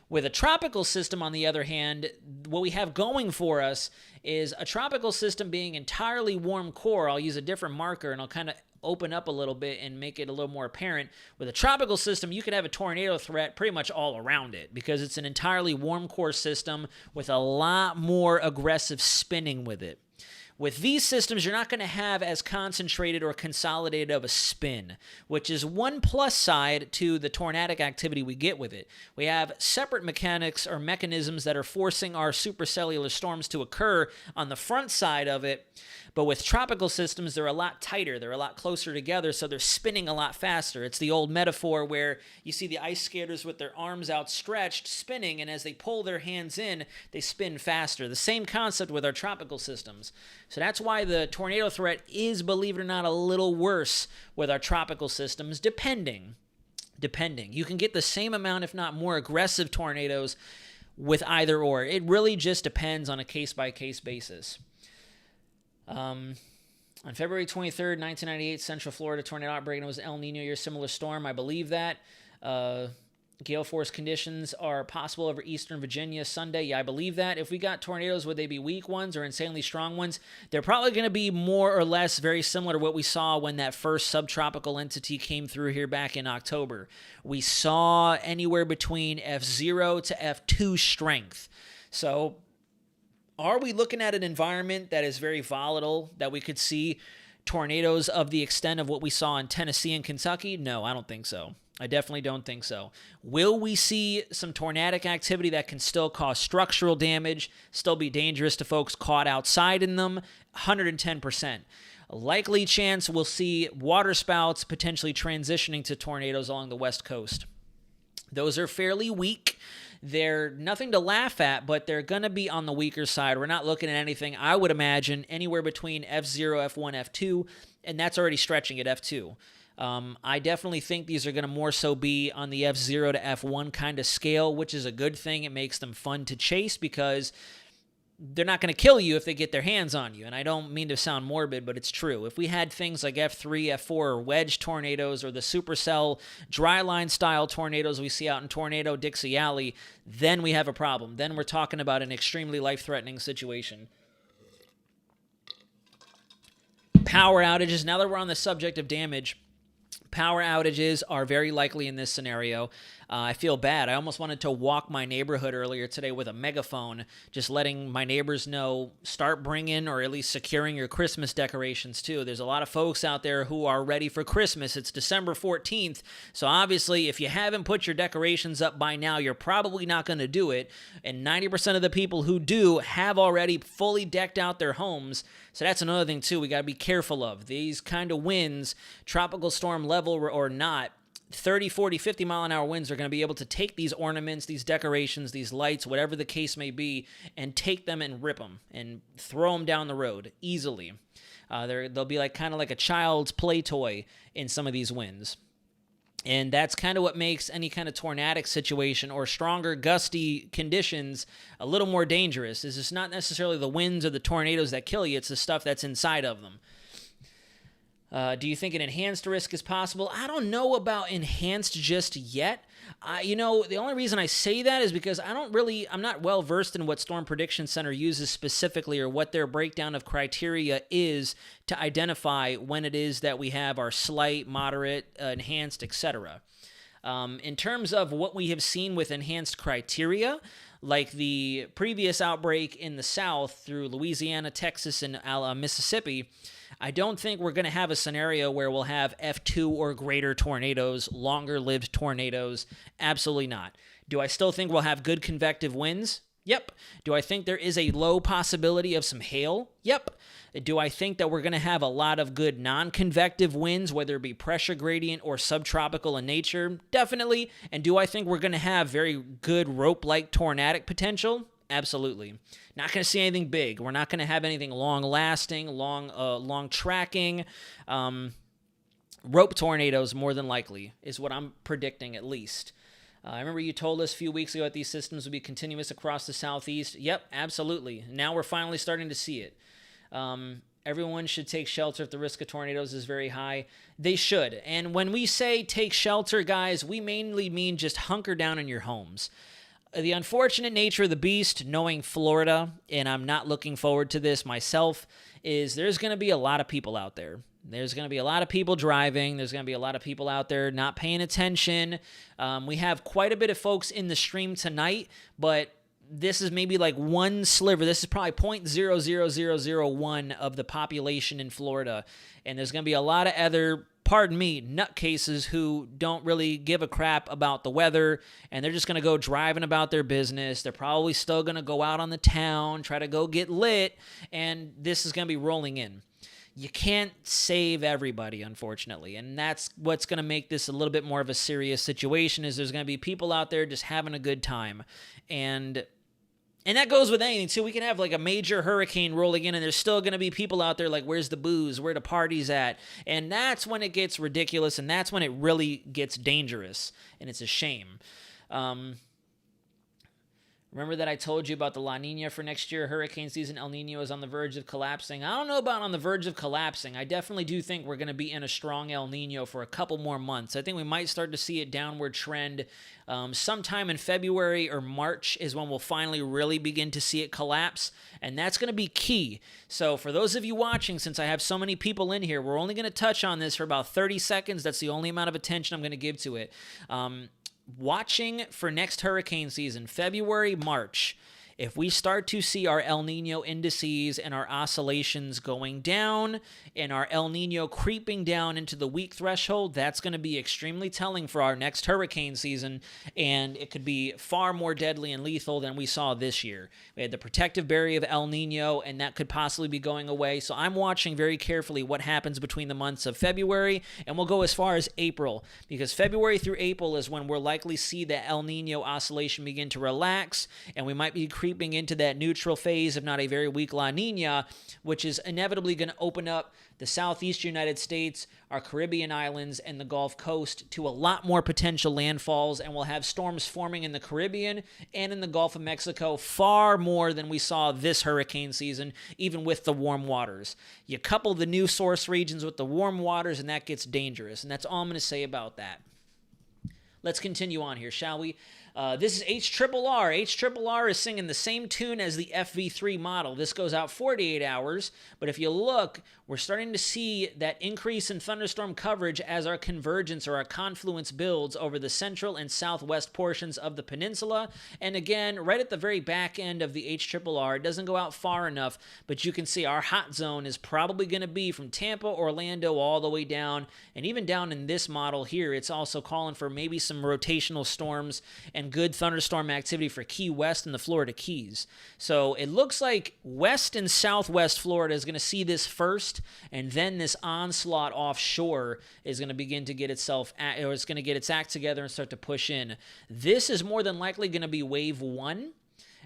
With a tropical system, on the other hand, what we have going for us is a tropical system being entirely warm core. I'll use a different marker, and I'll kind of open up a little bit and make it a little more apparent. With a tropical system, you could have a tornado threat pretty much all around it because it's an entirely warm core system with a lot more aggressive spinning with it. With these systems, you're not going to have as concentrated or consolidated of a spin, which is one plus side to the tornadic activity we get with it. We have separate mechanics or mechanisms that are forcing our supercellular storms to occur on the front side of it, but with tropical systems, they're a lot tighter. They're a lot closer together, so they're spinning a lot faster. It's the old metaphor where you see the ice skaters with their arms outstretched spinning, and as they pull their hands in, they spin faster. The same concept with our tropical systems. So that's why the tornado threat is, believe it or not, a little worse with our tropical systems, depending. You can get the same amount, if not more, aggressive tornadoes with either or. It really just depends on a case-by-case basis. On February 23rd, 1998, Central Florida tornado outbreak, and it was El Niño year, similar storm. I believe that. Gale force conditions are possible over eastern Virginia Sunday. Yeah, I believe that. If we got tornadoes, would they be weak ones or insanely strong ones? They're probably going to be more or less very similar to what we saw when that first subtropical entity came through here back in October. We saw anywhere between F0 to F2 strength. So are we looking at an environment that is very volatile, that we could see tornadoes of the extent of what we saw in Tennessee and Kentucky? No, I don't think so. I definitely don't think so. Will we see some tornadic activity that can still cause structural damage, still be dangerous to folks caught outside in them? 110%. A likely chance we'll see waterspouts potentially transitioning to tornadoes along the West Coast. Those are fairly weak. They're nothing to laugh at, but they're going to be on the weaker side. We're not looking at anything, I would imagine, anywhere between F0, F1, F2, and that's already stretching at F2. I definitely think these are going to more so be on the F0 to F1 kind of scale, which is a good thing. It makes them fun to chase because they're not going to kill you if they get their hands on you. And I don't mean to sound morbid, but it's true. If we had things like F3, F4, or wedge tornadoes, or the supercell dry line style tornadoes we see out in Tornado, Dixie Alley, then we have a problem. Then we're talking about an extremely life-threatening situation. Power outages. Now that we're on the subject of damage, Power outages are very likely in this scenario. I feel bad. I almost wanted to walk my neighborhood earlier today with a megaphone, just letting my neighbors know, start bringing or at least securing your Christmas decorations too. There's a lot of folks out there who are ready for Christmas. It's December 14th, so obviously if you haven't put your decorations up by now, you're probably not going to do it, and 90% of the people who do have already fully decked out their homes. So that's another thing too we got to be careful of. These kind of winds, tropical storm level or not, 30, 40, 50 mile an hour winds are going to be able to take these ornaments, these decorations, these lights, whatever the case may be, and take them and rip them and throw them down the road easily. They'll be kind of like a child's play toy in some of these winds. And that's kind of what makes any kind of tornadic situation or stronger gusty conditions a little more dangerous. It's not necessarily the winds or the tornadoes that kill you, it's the stuff that's inside of them. Do you think an enhanced risk is possible? I don't know about enhanced just yet. The only reason I say that is because I'm not well versed in what Storm Prediction Center uses specifically or what their breakdown of criteria is to identify when it is that we have our slight, moderate, enhanced, etc. In terms of what we have seen with enhanced criteria, like the previous outbreak in the south through Louisiana, Texas, and Mississippi, I don't think we're going to have a scenario where we'll have F2 or greater tornadoes, longer-lived tornadoes. Absolutely not. Do I still think we'll have good convective winds? Yep. Do I think there is a low possibility of some hail? Yep. Do I think that we're going to have a lot of good non-convective winds, whether it be pressure gradient or subtropical in nature? Definitely. And do I think we're going to have very good rope-like tornadic potential? Absolutely. Not going to see anything big. We're not going to have anything long-lasting, long-tracking. Rope tornadoes, more than likely, is what I'm predicting at least. I remember you told us a few weeks ago that these systems would be continuous across the southeast. Yep, absolutely. Now we're finally starting to see it. Everyone should take shelter if the risk of tornadoes is very high. They should. And when we say take shelter, guys, we mainly mean just hunker down in your homes. The unfortunate nature of the beast, knowing Florida, and I'm not looking forward to this myself, is there's going to be a lot of people out there. There's going to be a lot of people driving. There's going to be a lot of people out there not paying attention. We have quite a bit of folks in the stream tonight, but this is maybe like one sliver. This is probably 0.00001 of the population in Florida. And there's going to be a lot of other, pardon me, nutcases who don't really give a crap about the weather, and they're just going to go driving about their business. They're probably still going to go out on the town, try to go get lit, and this is going to be rolling in. You can't save everybody, unfortunately, and that's what's going to make this a little bit more of a serious situation, is there's going to be people out there just having a good time. And that goes with anything, too. We can have like a major hurricane rolling in, and there's still going to be people out there like, where's the booze? Where the party's at? And that's when it gets ridiculous, and that's when it really gets dangerous, and it's a shame. Remember that I told you about the La Niña for next year? Hurricane season, El Niño is on the verge of collapsing. I don't know about on the verge of collapsing. I definitely do think we're going to be in a strong El Niño for a couple more months. I think we might start to see a downward trend. Sometime in February or March is when we'll finally really begin to see it collapse, and that's going to be key. So for those of you watching, since I have so many people in here, we're only going to touch on this for about 30 seconds. That's the only amount of attention I'm going to give to it. Watching for next hurricane season, February, March, if we start to see our El Niño indices and our oscillations going down and our El Niño creeping down into the weak threshold, that's going to be extremely telling for our next hurricane season, and it could be far more deadly and lethal than we saw this year. We had the protective barrier of El Niño, and that could possibly be going away, so I'm watching very carefully what happens between the months of February, and we'll go as far as April, because February through April is when we'll likely see the El Niño oscillation begin to relax, and we might be creeping into that neutral phase, if not a very weak La Niña, which is inevitably going to open up the southeast United States, our Caribbean islands, and the Gulf Coast to a lot more potential landfalls, and we'll have storms forming in the Caribbean and in the Gulf of Mexico far more than we saw this hurricane season, even with the warm waters. You couple the new source regions with the warm waters, and that gets dangerous, and that's all I'm going to say about that. Let's continue on here, shall we? This is HRRR. HRRR is singing the same tune as the FV3 model. This goes out 48 hours, but if you look, we're starting to see that increase in thunderstorm coverage as our convergence or our confluence builds over the central and southwest portions of the peninsula. And again, right at the very back end of the HRRR, it doesn't go out far enough, but you can see our hot zone is probably going to be from Tampa, Orlando, all the way down. And even down in this model here, it's also calling for maybe some rotational storms and good thunderstorm activity for Key West and the Florida Keys. So it looks like west and southwest Florida is going to see this first, and then this onslaught offshore is going to begin to get itself, or it's going to get its act together and start to push in. This is more than likely going to be wave 1.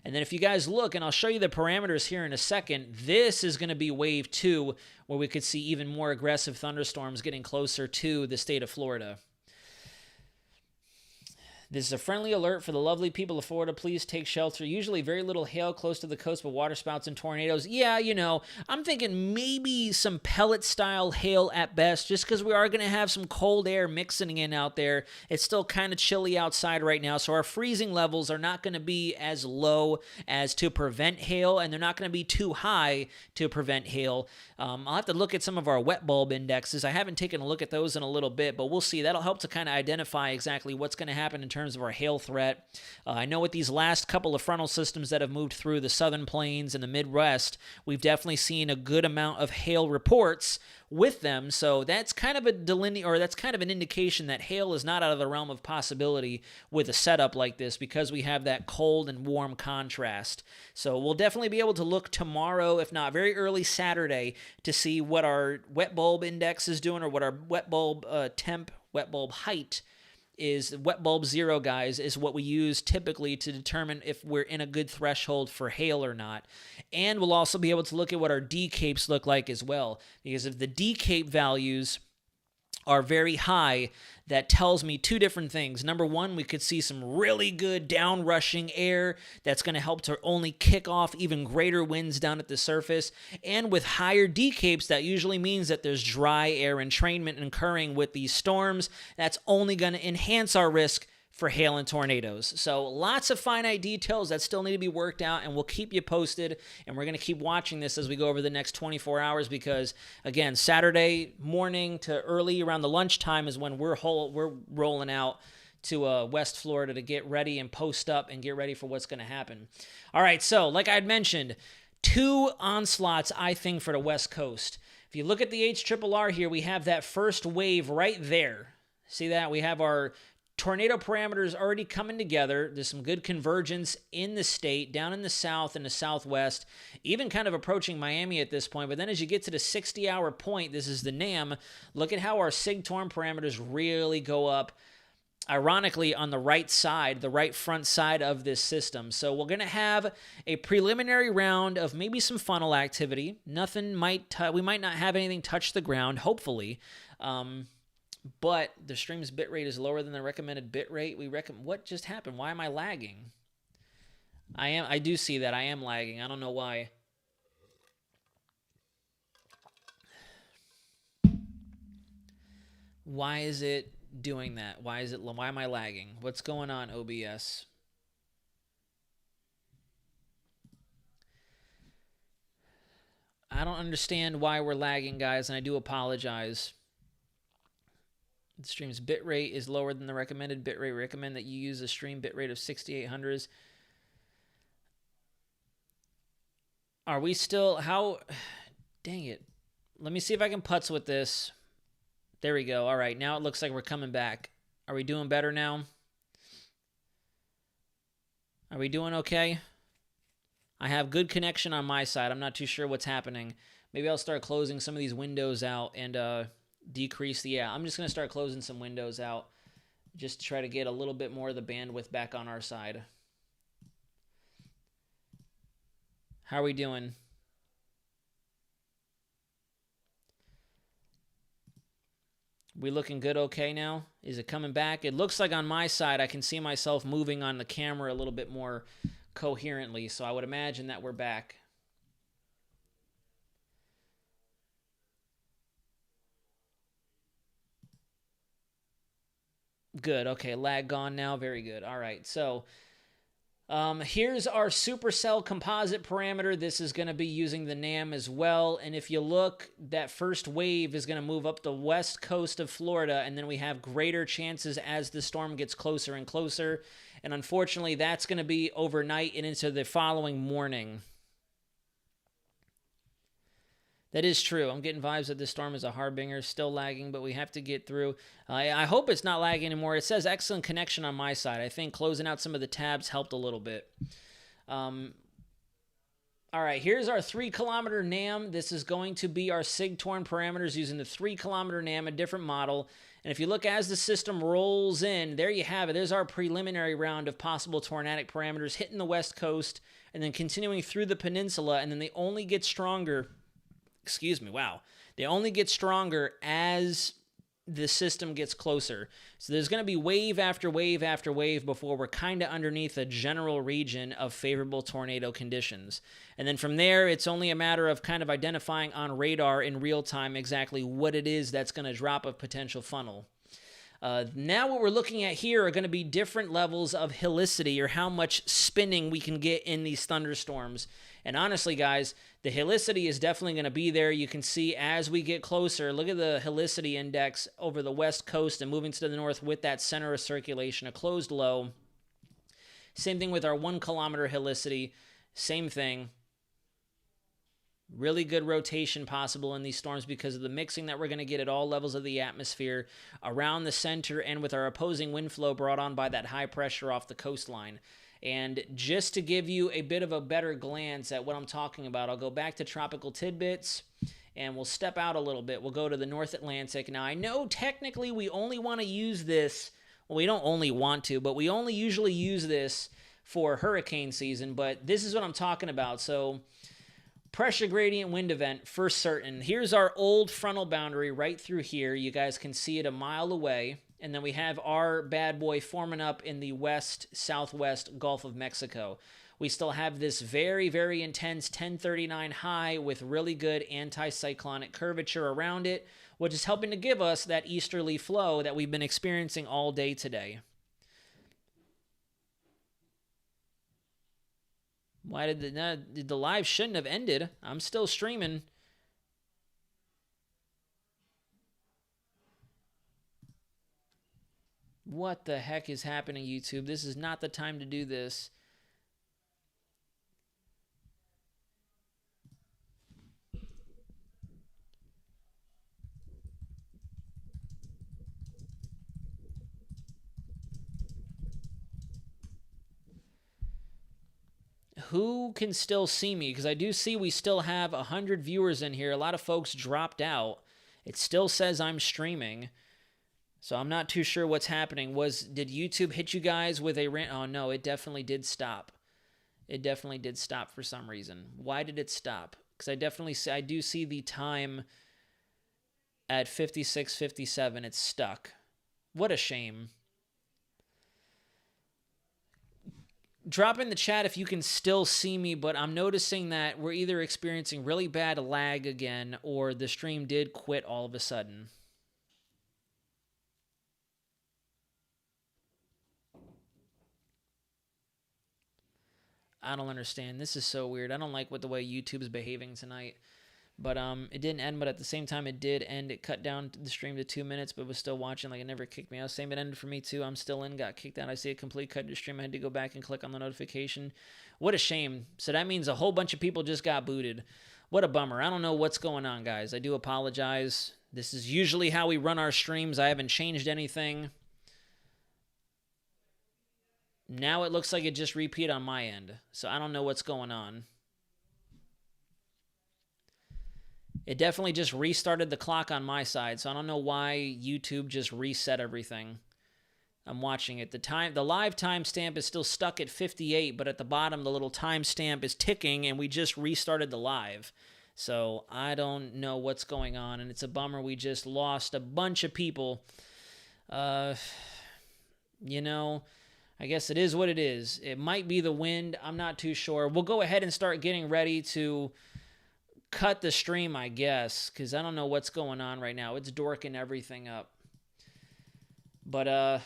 And then if you guys look, and I'll show you the parameters here in a second, this is going to be wave 2, where we could see even more aggressive thunderstorms getting closer to the state of Florida. This is a friendly alert for the lovely people of Florida. Please take shelter. Usually very little hail close to the coast, but waterspouts and tornadoes. Yeah, you know, I'm thinking maybe some pellet-style hail at best, just because we are going to have some cold air mixing in out there. It's still kind of chilly outside right now, so our freezing levels are not going to be as low as to prevent hail, and they're not going to be too high to prevent hail. I'll have to look at some of our wet bulb indexes. I haven't taken a look at those in a little bit, but we'll see. That'll help to kind of identify exactly what's going to happen in terms of our hail threat. I know with these last couple of frontal systems that have moved through the southern plains and the Midwest, we've definitely seen a good amount of hail reports with them, so that's kind of that's kind of an indication that hail is not out of the realm of possibility with a setup like this, because we have that cold and warm contrast. So we'll definitely be able to look tomorrow, if not very early Saturday, to see what our wet bulb index is doing, or what our wet bulb wet bulb height is. Wet bulb 0, guys, is what we use typically to determine if we're in a good threshold for hail or not. And we'll also be able to look at what our D-capes look like as well, because if the D-cape values are very high, that tells me two different things. Number one, we could see some really good down-rushing air that's going to help to only kick off even greater winds down at the surface. And with higher D-capes, that usually means that there's dry air entrainment occurring with these storms. That's only going to enhance our risk for hail and tornadoes. So lots of finite details that still need to be worked out, and we'll keep you posted, and we're going to keep watching this as we go over the next 24 hours, because again, Saturday morning to early around the lunchtime is when we're rolling out to West Florida to get ready and post up and get ready for what's going to happen. All right, so like I had mentioned, 2 onslaughts, I think, for the West Coast. If you look at the HRRR here, we have that first wave right there. See that? We have our tornado parameters already coming together. There's some good convergence in the state, down in the south and the southwest, even kind of approaching Miami at this point. But then as you get to the 60-hour point, this is the NAM, look at how our SIG-TORM parameters really go up, ironically, on the right side, the right front side of this system. So we're going to have a preliminary round of maybe some funnel activity. We might not have anything touch the ground, hopefully. But the stream's bitrate is lower than the recommended bitrate. What just happened? Why am I lagging? I do see that I am lagging. I don't know why. Why is it doing that? Why am I lagging? What's going on, OBS? I don't understand why we're lagging, guys, and I do apologize. The stream's bitrate is lower than the recommended bitrate. We recommend that you use a stream bitrate of 6800s. Are we still... How... Dang it. Let me see if I can putz with this. There we go. All right, now it looks like we're coming back. Are we doing better now? Are we doing okay? I have good connection on my side. I'm not too sure what's happening. Maybe I'll start closing some of these windows out and decrease the... Yeah, I'm just going to start closing some windows out just to try to get a little bit more of the bandwidth back on our side. How are we doing? We looking good okay now? Is it coming back? It looks like on my side I can see myself moving on the camera a little bit more coherently, so I would imagine that we're back. Good. Okay, lag gone now. Very good. All right, so here's our supercell composite parameter. This is going to be using the NAM as well. And if you look, that first wave is going to move up the west coast of Florida, and then we have greater chances as the storm gets closer and closer. And unfortunately, that's going to be overnight and into the following morning. That is true. I'm getting vibes that this storm is a harbinger. Still lagging, but we have to get through. I hope it's not lagging anymore. It says excellent connection on my side. I think closing out some of the tabs helped a little bit. All right, here's our 3-kilometer NAM. This is going to be our SIG-TORN parameters using the 3-kilometer NAM, a different model. And if you look as the system rolls in, there you have it. There's our preliminary round of possible tornadic parameters hitting the west coast and then continuing through the peninsula, and then they only get stronger. Excuse me, wow. They only get stronger as the system gets closer. So there's going to be wave after wave after wave before we're kind of underneath a general region of favorable tornado conditions. And then from there, it's only a matter of kind of identifying on radar in real time exactly what it is that's going to drop a potential funnel. Now what we're looking at here are going to be different levels of helicity, or how much spinning we can get in these thunderstorms. And honestly, guys, the helicity is definitely going to be there. You can see as we get closer, look at the helicity index over the west coast and moving to the north with that center of circulation, a closed low. Same thing with our 1-kilometer helicity. Same thing. Really good rotation possible in these storms because of the mixing that we're going to get at all levels of the atmosphere around the center, and with our opposing wind flow brought on by that high pressure off the coastline. And just to give you a bit of a better glance at what I'm talking about, I'll go back to tropical tidbits and we'll step out a little bit. We'll go to the North Atlantic. Now, I know technically we only want to use this. Well, we don't only want to, but we only usually use this for hurricane season. But this is what I'm talking about. So pressure gradient wind event for certain. Here's our old frontal boundary right through here. You guys can see it a mile away. And then we have our bad boy forming up in the west-southwest Gulf of Mexico. We still have this very, very intense 1039 high with really good anticyclonic curvature around it, which is helping to give us that easterly flow that we've been experiencing all day today. Why did the live shouldn't have ended? I'm still streaming. What the heck is happening, YouTube? This is not the time to do this. Who can still see me? Because I do see we still have 100 viewers in here. A lot of folks dropped out. It still says I'm streaming. So I'm not too sure what's happening. Did YouTube hit you guys with a rant? Oh, no, it definitely did stop. It definitely did stop for some reason. Why did it stop? Because I do see the time at 56:57. It's stuck. What a shame. Drop in the chat if you can still see me, but I'm noticing that we're either experiencing really bad lag again, or the stream did quit all of a sudden. I don't understand. This is so weird. I don't like the way YouTube is behaving tonight. But it didn't end, but at the same time it did end. It cut down the stream to 2 minutes, but was still watching. Like, it never kicked me out. Same, it ended for me too. I'm still in, got kicked out. I see a complete cut to stream. I had to go back and click on the notification. What a shame. So that means a whole bunch of people just got booted. What a bummer. I don't know what's going on, guys. I do apologize. This is usually how we run our streams. I haven't changed anything. Now it looks like it just repeated on my end. So I don't know what's going on. It definitely just restarted the clock on my side. So I don't know why YouTube just reset everything. I'm watching it. The live timestamp is still stuck at 58, but at the bottom the little timestamp is ticking, and we just restarted the live. So I don't know what's going on, and it's a bummer. We just lost a bunch of people. You know, I guess it is what it is. It might be the wind. I'm not too sure. We'll go ahead and start getting ready to cut the stream, I guess, because I don't know what's going on right now. It's dorking everything up. But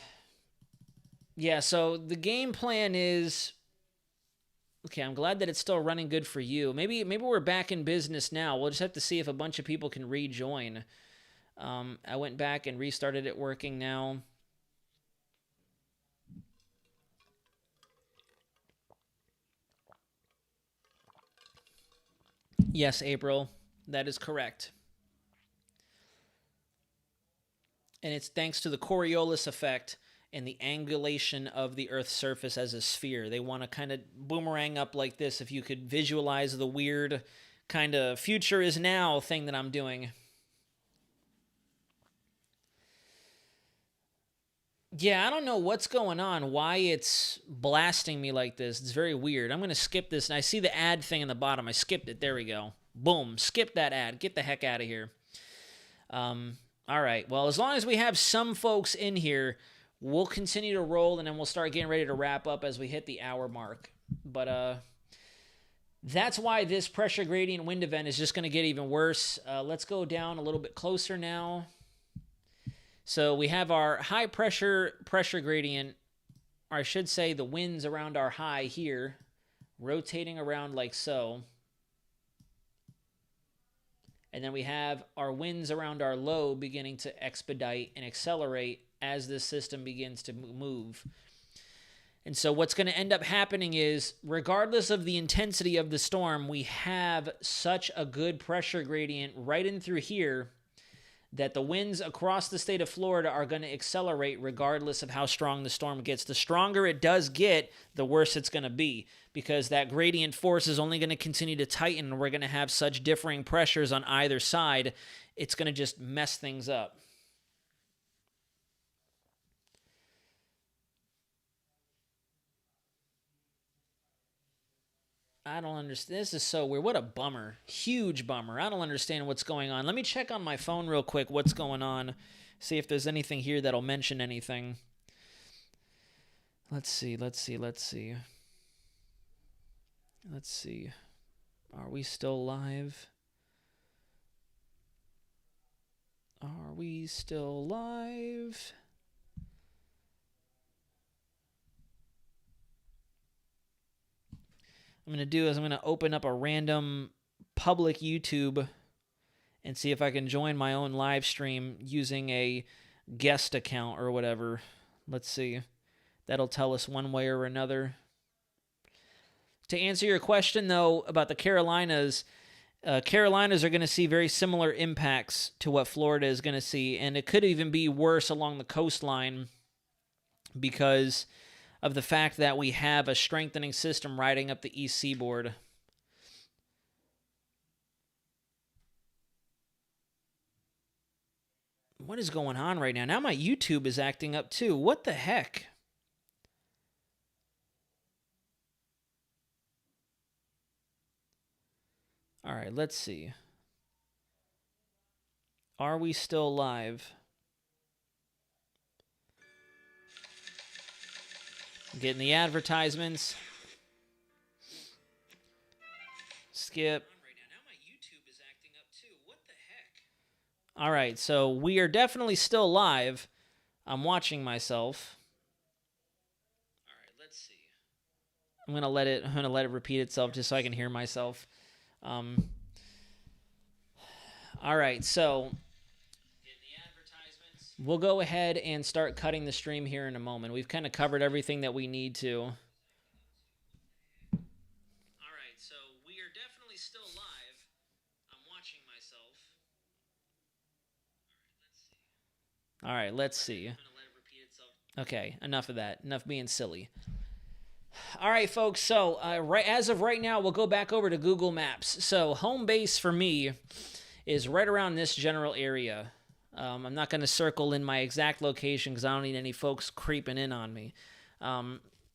Yeah, so the game plan is... Okay, I'm glad that it's still running good for you. Maybe we're back in business now. We'll just have to see if a bunch of people can rejoin. I went back and restarted it working now. Yes, April, that is correct. And it's thanks to the Coriolis effect and the angulation of the Earth's surface as a sphere. They want to kind of boomerang up like this. If you could visualize the weird kind of future is now thing that I'm doing. Yeah, I don't know what's going on, why it's blasting me like this. It's very weird. I'm going to skip this. And I see the ad thing in the bottom. I skipped it. There we go. Boom. Skip that ad. Get the heck out of here. All right. Well, as long as we have some folks in here, we'll continue to roll, and then we'll start getting ready to wrap up as we hit the hour mark. But that's why this pressure gradient wind event is just going to get even worse. Let's go down a little bit closer now. So we have our high pressure gradient, or I should say the winds around our high here, rotating around like so. And then we have our winds around our low beginning to expedite and accelerate as this system begins to move. And so what's going to end up happening is, regardless of the intensity of the storm, we have such a good pressure gradient right in through here that the winds across the state of Florida are going to accelerate regardless of how strong the storm gets. The stronger it does get, the worse it's going to be, because that gradient force is only going to continue to tighten, and we're going to have such differing pressures on either side. It's going to just mess things up. I don't understand. This is so weird. What a bummer. Huge bummer. I don't understand what's going on. Let me check on my phone real quick what's going on. See if there's anything here that'll mention anything. Let's see. Are we still live? Are we still live? I'm going to do is I'm going to open up a random public YouTube and see if I can join my own live stream using a guest account or whatever. Let's see. That'll tell us one way or another. To answer your question, though, about the Carolinas, Carolinas are going to see very similar impacts to what Florida is going to see, and it could even be worse along the coastline because of the fact that we have a strengthening system riding up the east seaboard. What is going on right now? Now my YouTube is acting up too. What the heck? All right, let's see. Are we still live? Getting the advertisements. Skip. All right, so we are definitely still live. I'm watching myself. All right, let's see. I'm gonna let it repeat itself just so I can hear myself. All right, so we'll go ahead and start cutting the stream here in a moment. We've kind of covered everything that we need to. All right, so we are definitely still live. I'm watching myself. All right, let's see. Okay, enough of that. Enough being silly. All right, folks, so as of right now, we'll go back over to Google Maps. So home base for me is right around this general area. I'm not going to circle in my exact location because I don't need any folks creeping in on me.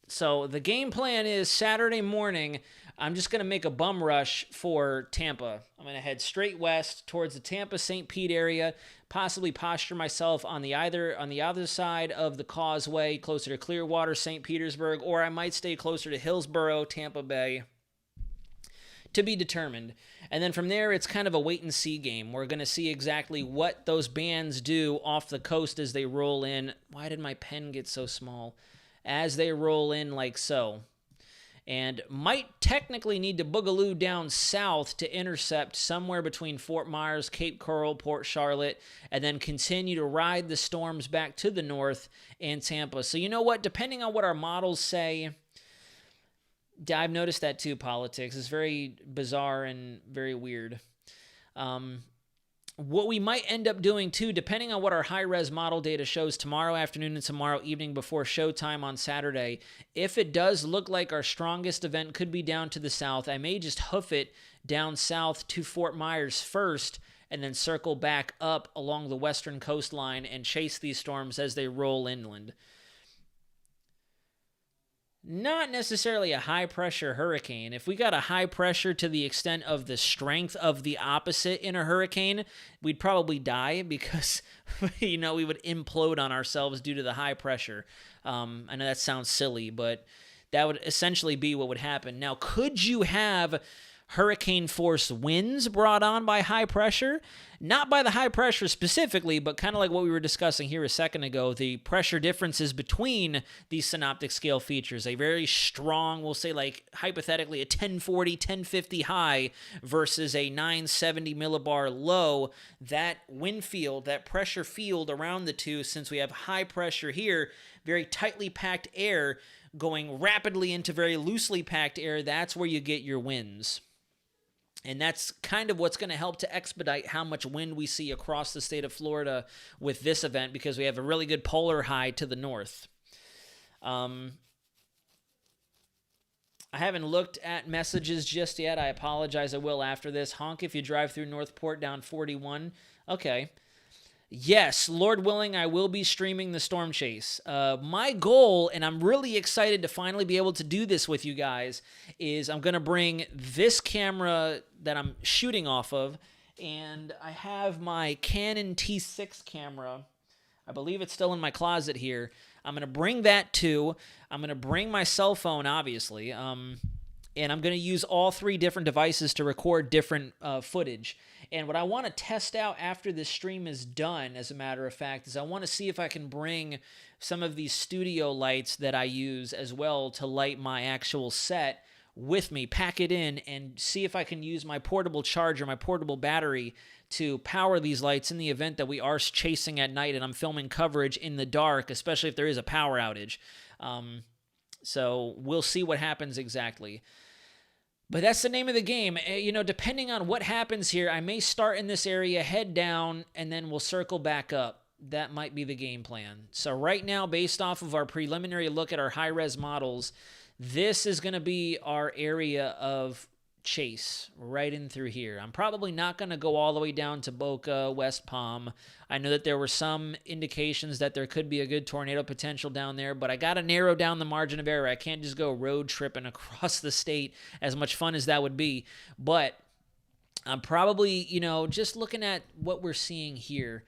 So the game plan is Saturday morning, I'm just going to make a bum rush for Tampa. I'm going to head straight west towards the Tampa-St. Pete area, possibly posture myself on the other side of the causeway, closer to Clearwater, St. Petersburg, or I might stay closer to Hillsborough, Tampa Bay. To be determined. And then from there, it's kind of a wait-and-see game. We're going to see exactly what those bands do off the coast as they roll in. Why did my pen get so small? as they roll in like so. And might technically need to boogaloo down south to intercept somewhere between Fort Myers, Cape Coral, Port Charlotte, and then continue to ride the storms back to the north and Tampa. So you know what? Depending on what our models say, I've noticed that too, politics. It's very bizarre and very weird. What we might end up doing too, depending on what our high-res model data shows tomorrow afternoon and tomorrow evening before showtime on Saturday, if it does look like our strongest event could be down to the south, I may just hoof it down south to Fort Myers first and then circle back up along the western coastline and chase these storms as they roll inland. Not necessarily a high-pressure hurricane. If we got a high pressure to the extent of the strength of the opposite in a hurricane, we'd probably die because, we would implode on ourselves due to the high pressure. I know that sounds silly, but that would essentially be what would happen. Now, could you have hurricane force winds brought on by high pressure? Not by the high pressure specifically, but kind of like what we were discussing here a second ago, the pressure differences between these synoptic scale features. A very strong, we'll say like hypothetically a 1040, 1050 high versus a 970 millibar low. That wind field, that pressure field around the two, since we have high pressure here, very tightly packed air going rapidly into very loosely packed air, that's where you get your winds. And that's kind of what's going to help to expedite how much wind we see across the state of Florida with this event, because we have a really good polar high to the north. I haven't looked at messages just yet. I apologize. I will after this. Honk if you drive through Northport down 41. Okay. Yes, Lord willing, I will be streaming the Storm Chase. My goal, and I'm really excited to finally be able to do this with you guys, is I'm going to bring this camera that I'm shooting off of, and I have my Canon T6 camera. I believe it's still in my closet here. I'm going to bring that too. I'm going to bring my cell phone, obviously, and I'm going to use all three different devices to record different footage. And what I want to test out after this stream is done, as a matter of fact, is I want to see if I can bring some of these studio lights that I use as well to light my actual set with me, pack it in, and see if I can use my portable charger, my portable battery, to power these lights in the event that we are chasing at night and I'm filming coverage in the dark, especially if there is a power outage. So we'll see what happens exactly. But that's the name of the game. Depending on what happens here, I may start in this area, head down, and then we'll circle back up. That might be the game plan. So right now, based off of our preliminary look at our high-res models, this is going to be our area of chase right in through here. I'm probably not going to go all the way down to Boca, West Palm. I know that there were some indications that there could be a good tornado potential down there, but I got to narrow down the margin of error. I can't just go road tripping across the state, as much fun as that would be. But I'm probably, just looking at what we're seeing here.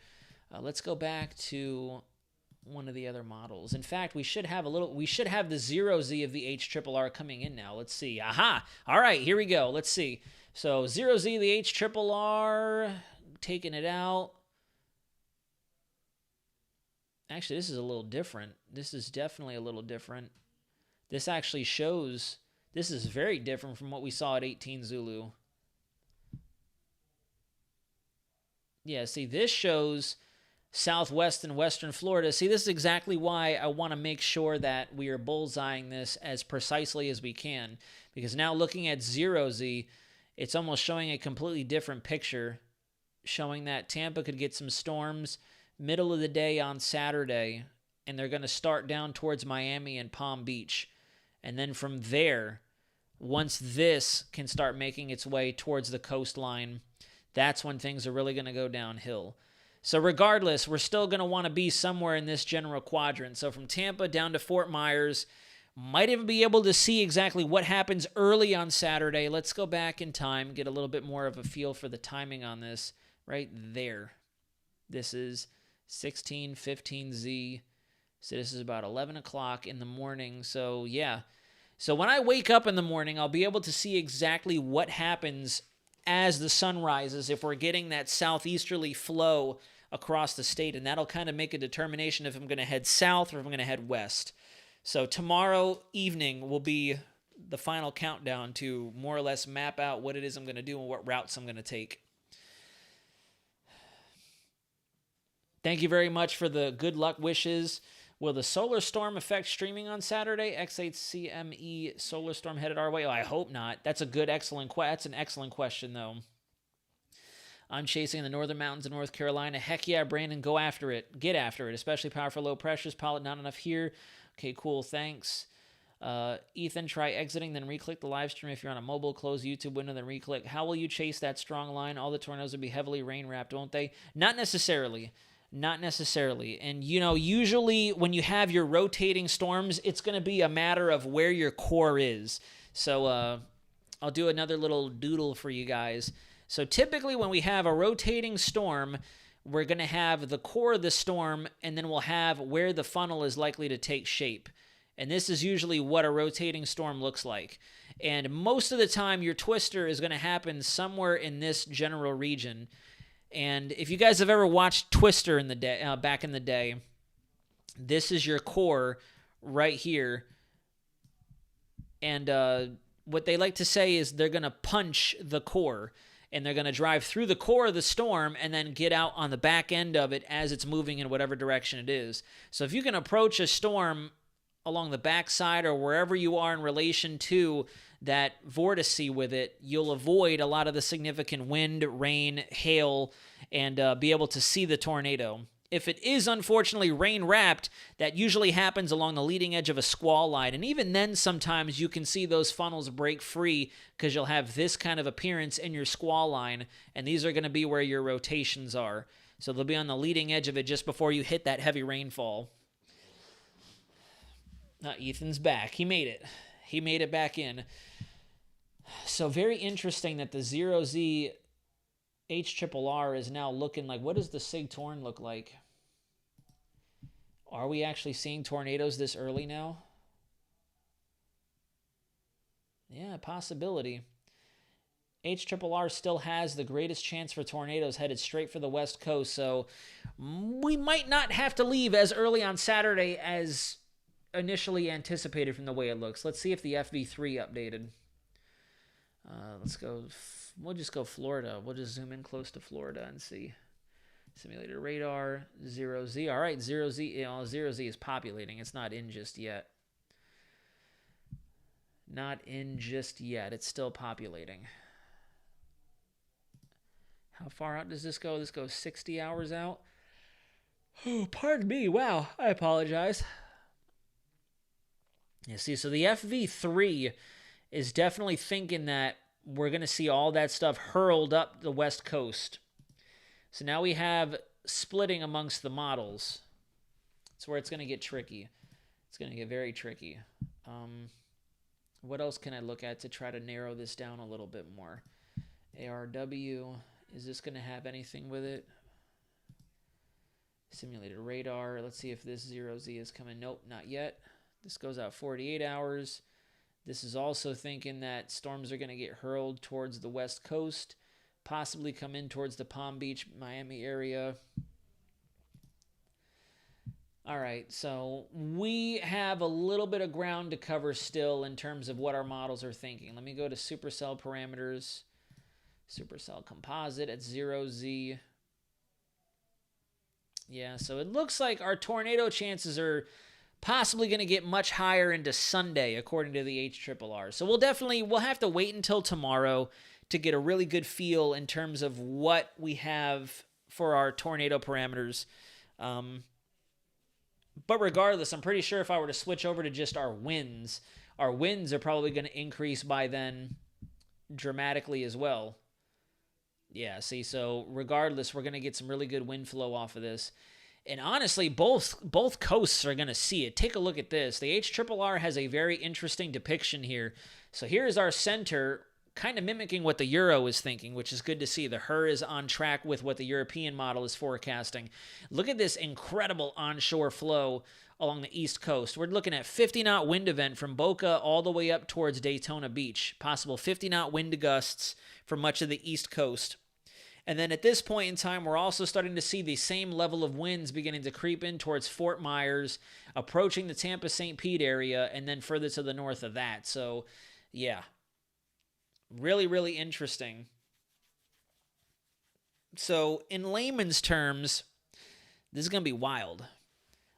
Let's go back to one of the other models. In fact, we should have the 0Z of the HRRR coming in now. Let's see. Aha! All right, here we go. Let's see. So 0Z of the HRRR, taking it out. Actually, this is a little different. This is definitely a little different. This actually shows, this is very different from what we saw at 18 Zulu. Yeah, see, this shows southwest and western Florida. See, this is exactly why I want to make sure that we are bullseyeing this as precisely as we can. Because now looking at 0Z, it's almost showing a completely different picture, showing that Tampa could get some storms middle of the day on Saturday, and they're going to start down towards Miami and Palm Beach. And then from there, once this can start making its way towards the coastline, that's when things are really going to go downhill. So regardless, we're still going to want to be somewhere in this general quadrant. So from Tampa down to Fort Myers, might even be able to see exactly what happens early on Saturday. Let's go back in time, get a little bit more of a feel for the timing on this right there. This is 16:15Z. So this is about 11 o'clock in the morning. So yeah. So when I wake up in the morning, I'll be able to see exactly what happens as the sun rises, if we're getting that southeasterly flow across the state, and that'll kind of make a determination if I'm going to head south or if I'm going to head west. So tomorrow evening will be the final countdown to more or less map out what it is I'm going to do and what routes I'm going to take. Thank you very much for the good luck wishes. Will the solar storm affect streaming on Saturday? X8CME solar storm headed our way? Oh, I hope not. That's an excellent question, though. I'm chasing the northern mountains of North Carolina. Heck yeah, Brandon, go after it. Get after it, especially powerful low pressures. Pilot not enough here. Okay, cool, thanks. Ethan, try exiting, then re-click the live stream if you're on a mobile. Close YouTube window, then re-click. How will you chase that strong line? All the tornadoes will be heavily rain-wrapped, won't they? Not necessarily. Not necessarily. And, you know, usually when you have your rotating storms, it's going to be a matter of where your core is. So I'll do another little doodle for you guys. So typically when we have a rotating storm, we're going to have the core of the storm, and then we'll have where the funnel is likely to take shape. And this is usually what a rotating storm looks like. And most of the time, your twister is going to happen somewhere in this general region. And if you guys have ever watched Twister in the day, back in the day, this is your core right here. And what they like to say is they're going to punch the core, and they're going to drive through the core of the storm and then get out on the back end of it as it's moving in whatever direction it is. So if you can approach a storm along the backside or wherever you are in relation to that vorticity with it, you'll avoid a lot of the significant wind, rain, hail, and be able to see the tornado. If it is unfortunately rain-wrapped, that usually happens along the leading edge of a squall line. And even then, sometimes you can see those funnels break free because you'll have this kind of appearance in your squall line, and these are going to be where your rotations are. So they'll be on the leading edge of it just before you hit that heavy rainfall. Ethan's back. He made it. He made it back in. So very interesting that the 0Z HRRR is now looking like, what does the SIG Torn look like? Are we actually seeing tornadoes this early now? Yeah, possibility. HRRR still has the greatest chance for tornadoes headed straight for the west coast, so we might not have to leave as early on Saturday as initially anticipated from the way it looks. Let's see if the FV3 updated. Let's go. We'll just go Florida. We'll just zoom in close to Florida and see. Simulated radar, 0Z. All right, 0Z. You know, 0Z is populating. It's not in just yet. Not in just yet. It's still populating. How far out does this go? This goes 60 hours out. Oh, pardon me. Wow, I apologize. You see, so the FV3 is definitely thinking that we're going to see all that stuff hurled up the west coast. So now we have splitting amongst the models. That's where it's going to get tricky. It's going to get very tricky. What else can I look at to try to narrow this down a little bit more? ARW, is this going to have anything with it? Simulated radar. Let's see if this 0Z is coming. Nope, not yet. This goes out 48 hours. This is also thinking that storms are going to get hurled towards the west coast, possibly come in towards the Palm Beach, Miami area. All right, so we have a little bit of ground to cover still in terms of what our models are thinking. Let me go to supercell parameters, supercell composite at 0Z. Yeah, so it looks like our tornado chances are possibly going to get much higher into Sunday, according to the HRRR. So we'll have to wait until tomorrow to get a really good feel in terms of what we have for our tornado parameters. But regardless, I'm pretty sure if I were to switch over to just our winds are probably going to increase by then dramatically as well. Yeah, see, so regardless, we're going to get some really good wind flow off of this. And honestly, both coasts are going to see it. Take a look at this. The HRRR has a very interesting depiction here. So here is our center, kind of mimicking what the Euro is thinking, which is good to see. The HRRR is on track with what the European model is forecasting. Look at this incredible onshore flow along the east coast. We're looking at 50-knot wind event from Boca all the way up towards Daytona Beach. Possible 50-knot wind gusts for much of the east coast. And then at this point in time, we're also starting to see the same level of winds beginning to creep in towards Fort Myers, approaching the Tampa-St. Pete area, and then further to the north of that. So, yeah, really, really interesting. So, in layman's terms, this is going to be wild.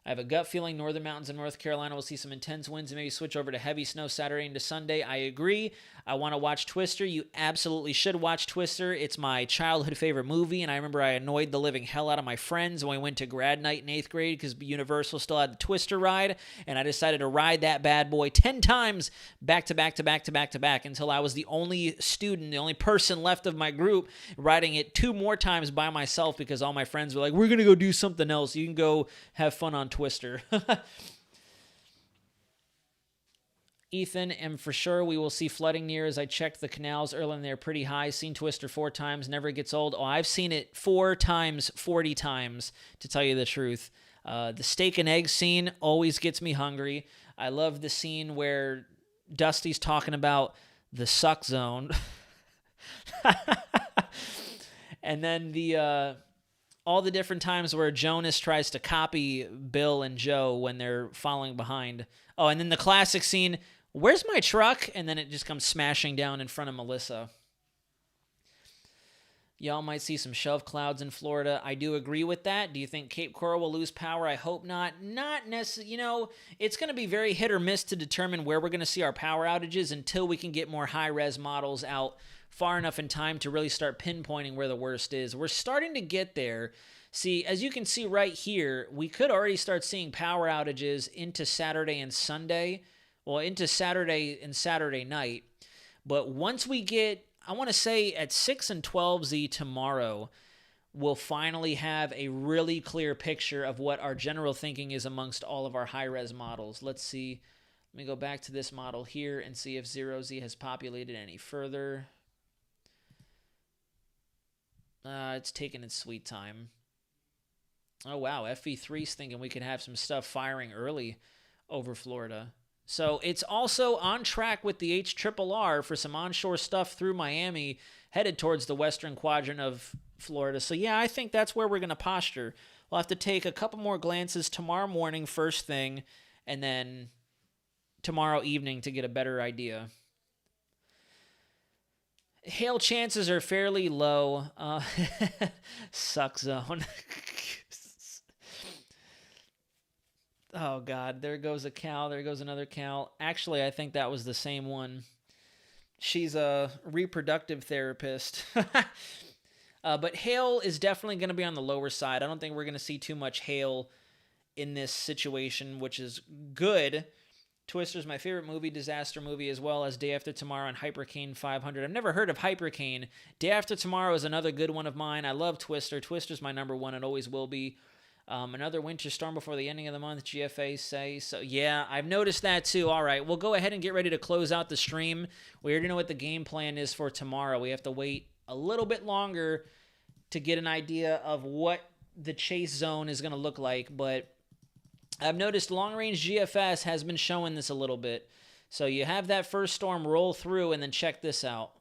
I have a gut feeling northern mountains in North Carolina will see some intense winds and maybe switch over to heavy snow Saturday into Sunday. I agree. I want to watch Twister. You absolutely should watch Twister. It's my childhood favorite movie, and I remember I annoyed the living hell out of my friends when we went to grad night in 8th grade because Universal still had the Twister ride, and I decided to ride that bad boy 10 times back to back to back to back to back until I was the only student, the only person left of my group riding it 2 more times by myself because all my friends were like, we're going to go do something else. You can go have fun on Twister. Ethan, and for sure we will see flooding near as I checked the canals earlier and they're pretty high. Seen Twister 4 times, never gets old. Oh, I've seen it 4 times, 40 times, to tell you the truth. The steak and egg scene always gets me hungry. I love the scene where Dusty's talking about the suck zone. And then all the different times where Jonas tries to copy Bill and Joe when they're falling behind. Oh, and then the classic scene, where's my truck? And then it just comes smashing down in front of Melissa. Y'all might see some shelf clouds in Florida. I do agree with that. Do you think Cape Coral will lose power? I hope not. Not necessarily. It's going to be very hit or miss to determine where we're going to see our power outages until we can get more high-res models out far enough in time to really start pinpointing where the worst is. We're starting to get there. See, as you can see right here, we could already start seeing power outages into Saturday and Sunday. Well, into Saturday and Saturday night. But once we get, I want to say at 6 and 12Z tomorrow, we'll finally have a really clear picture of what our general thinking is amongst all of our high-res models. Let's see. Let me go back to this model here and see if 0Z has populated any further. It's taking its sweet time. Oh, wow. FV3's thinking we could have some stuff firing early over Florida. So it's also on track with the HRRR for some onshore stuff through Miami, headed towards the western quadrant of Florida. So, yeah, I think that's where we're going to posture. We'll have to take a couple more glances tomorrow morning, first thing, and then tomorrow evening to get a better idea. Hail chances are fairly low. Suck zone. Oh, God. There goes a cow. There goes another cow. Actually, I think that was the same one. She's a reproductive therapist. But hail is definitely going to be on the lower side. I don't think we're going to see too much hail in this situation, which is good. Twister's my favorite movie, disaster movie, as well as Day After Tomorrow and Hypercane 500. I've never heard of Hypercane. Day After Tomorrow is another good one of mine. I love Twister. Twister's my number one and always will be. Another winter storm before the ending of the month, GFA say. So, yeah, I've noticed that too. All right, we'll go ahead and get ready to close out the stream. We already know what the game plan is for tomorrow. We have to wait a little bit longer to get an idea of what the chase zone is going to look like, but I've noticed long-range GFS has been showing this a little bit. So you have that first storm roll through, and then check this out.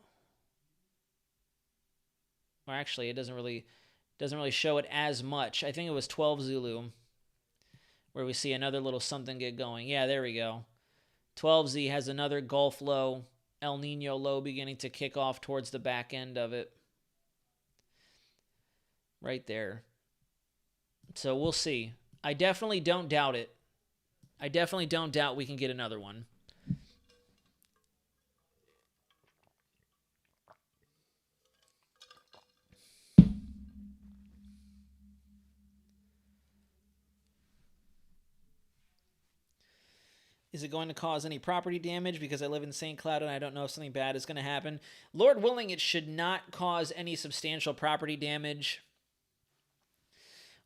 Or actually, it doesn't really show it as much. I think it was 12 Zulu where we see another little something get going. Yeah, there we go. 12Z has another Gulf low, El Niño low beginning to kick off towards the back end of it. Right there. So we'll see. I definitely don't doubt it. I definitely don't doubt we can get another one. Is it going to cause any property damage? Because I live in St. Cloud and I don't know if something bad is going to happen. Lord willing, it should not cause any substantial property damage.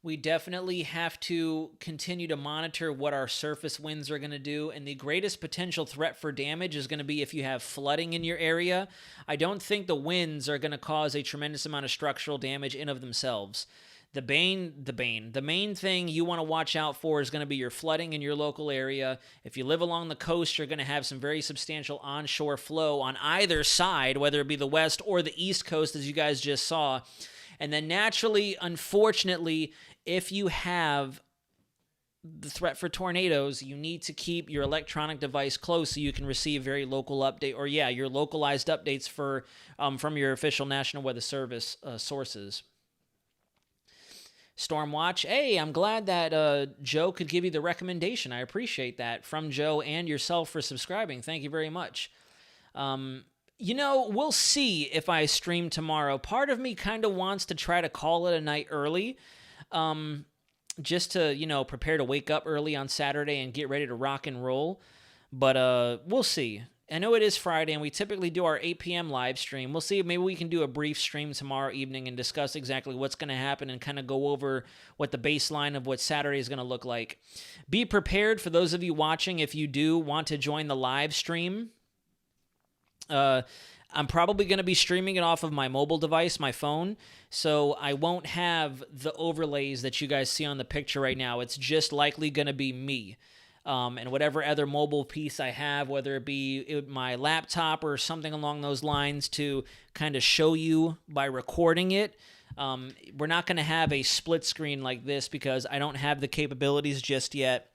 We definitely have to continue to monitor what our surface winds are going to do, and the greatest potential threat for damage is going to be if you have flooding in your area. I don't think the winds are going to cause a tremendous amount of structural damage in of themselves. The main thing you want to watch out for is going to be your flooding in your local area. If you live along the coast, you're going to have some very substantial onshore flow on either side, whether it be the west or the east coast, as you guys just saw. And then naturally, unfortunately, if you have the threat for tornadoes, you need to keep your electronic device close so you can receive very local update, or your localized updates for from your official National Weather Service sources. Stormwatch, hey, I'm glad that Joe could give you the recommendation. I appreciate that from Joe and yourself for subscribing. Thank you very much. We'll see if I stream tomorrow. Part of me kind of wants to try to call it a night early. Just to, prepare to wake up early on Saturday and get ready to rock and roll. But we'll see. I know it is Friday, and we typically do our 8 p.m. live stream. We'll see if maybe we can do a brief stream tomorrow evening and discuss exactly what's going to happen and kind of go over what the baseline of what Saturday is going to look like. Be prepared for those of you watching if you do want to join the live stream. I'm probably going to be streaming it off of my mobile device, my phone, so I won't have the overlays that you guys see on the picture right now. It's just likely going to be me. And whatever other mobile piece I have, whether it be my laptop or something along those lines to kind of show you by recording it. We're not going to have a split screen like this because I don't have the capabilities just yet,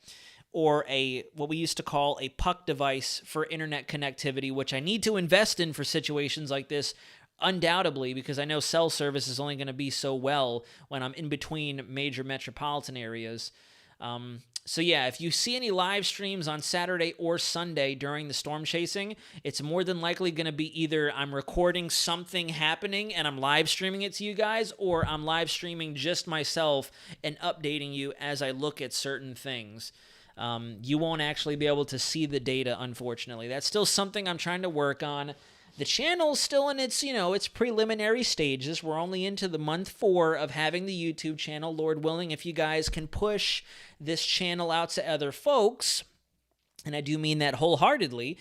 or what we used to call a puck device for internet connectivity, which I need to invest in for situations like this, undoubtedly, because I know cell service is only going to be so well when I'm in between major metropolitan areas. So yeah, if you see any live streams on Saturday or Sunday during the storm chasing, it's more than likely going to be either I'm recording something happening and I'm live streaming it to you guys, or I'm live streaming just myself and updating you as I look at certain things. You won't actually be able to see the data, unfortunately. That's still something I'm trying to work on. The channel's still in its, its preliminary stages. We're only into the month 4 of having the YouTube channel. Lord willing, if you guys can push this channel out to other folks, and I do mean that wholeheartedly,